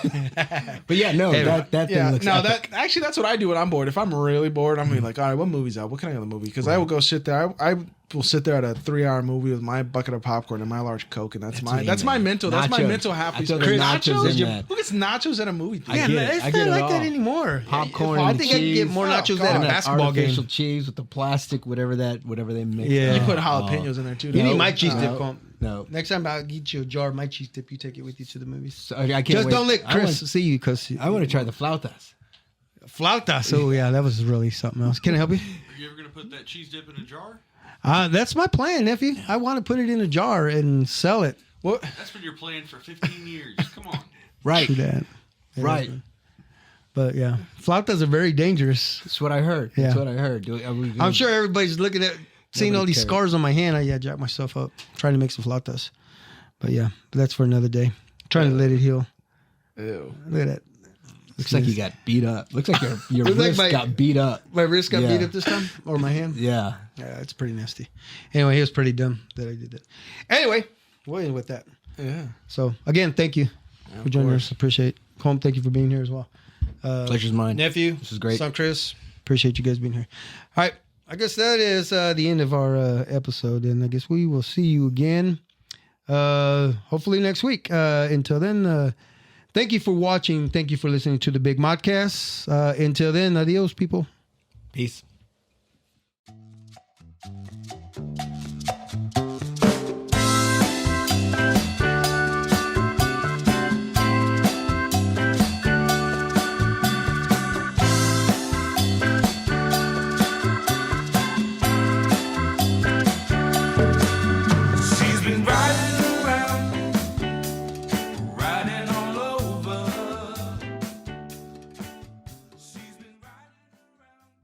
But yeah, no, that thing looks epic. That's what I do when I'm bored. If I'm really bored, I'm gonna be like, all right, what movie's out? What can I get on the movie? Because I will go sit there. I will sit there at a 3-hour movie with my bucket of popcorn and my large Coke, and that's my mental happy space. Nachos. Who gets nachos at a movie theater? It's not like that anymore. Popcorn. I and think cheese. I can get more nachos at a basketball game. Artificial cheese with the plastic, whatever they mix. Yeah. You put jalapenos in there too. You need my cheese dip. No. Next time I'll get you a jar of my cheese dip. You take it with you to the movies. So, I can't Just wait. don't let Chris see you because I want to try the flautas. Flautas. Oh yeah, that was really something else. Can I help you? Are you ever gonna put that cheese dip in a jar? That's my plan, nephew. I want to put it in a jar and sell it. What? That's been your plan for 15 years. Come on. Right. True that. Yeah, Right. But yeah, flautas are very dangerous. That's what I heard. Yeah. That's what I heard. I'm sure everybody's looking at seeing all these cares. scars on my hand. I jacked myself up trying to make some flautas. But yeah, that's for another day. Trying to let it heal. Ew. Look at that. Looks like you got beat up. Looks like your wrist got beat up. My wrist got beat up this time, or my hand. Yeah. Yeah, it's pretty nasty. Anyway, he was pretty dumb that I did that. Anyway, we'll end with that. Yeah. So again, thank you for joining us. Appreciate it. Colm, thank you for being here as well. Pleasure's mine. Nephew, This is great. Son Chris, appreciate you guys being here. All right, I guess that is the end of our episode, and I guess we will see you again hopefully next week. Until then, thank you for watching. Thank you for listening to the Big Modcast. Until then, adios, people. Peace.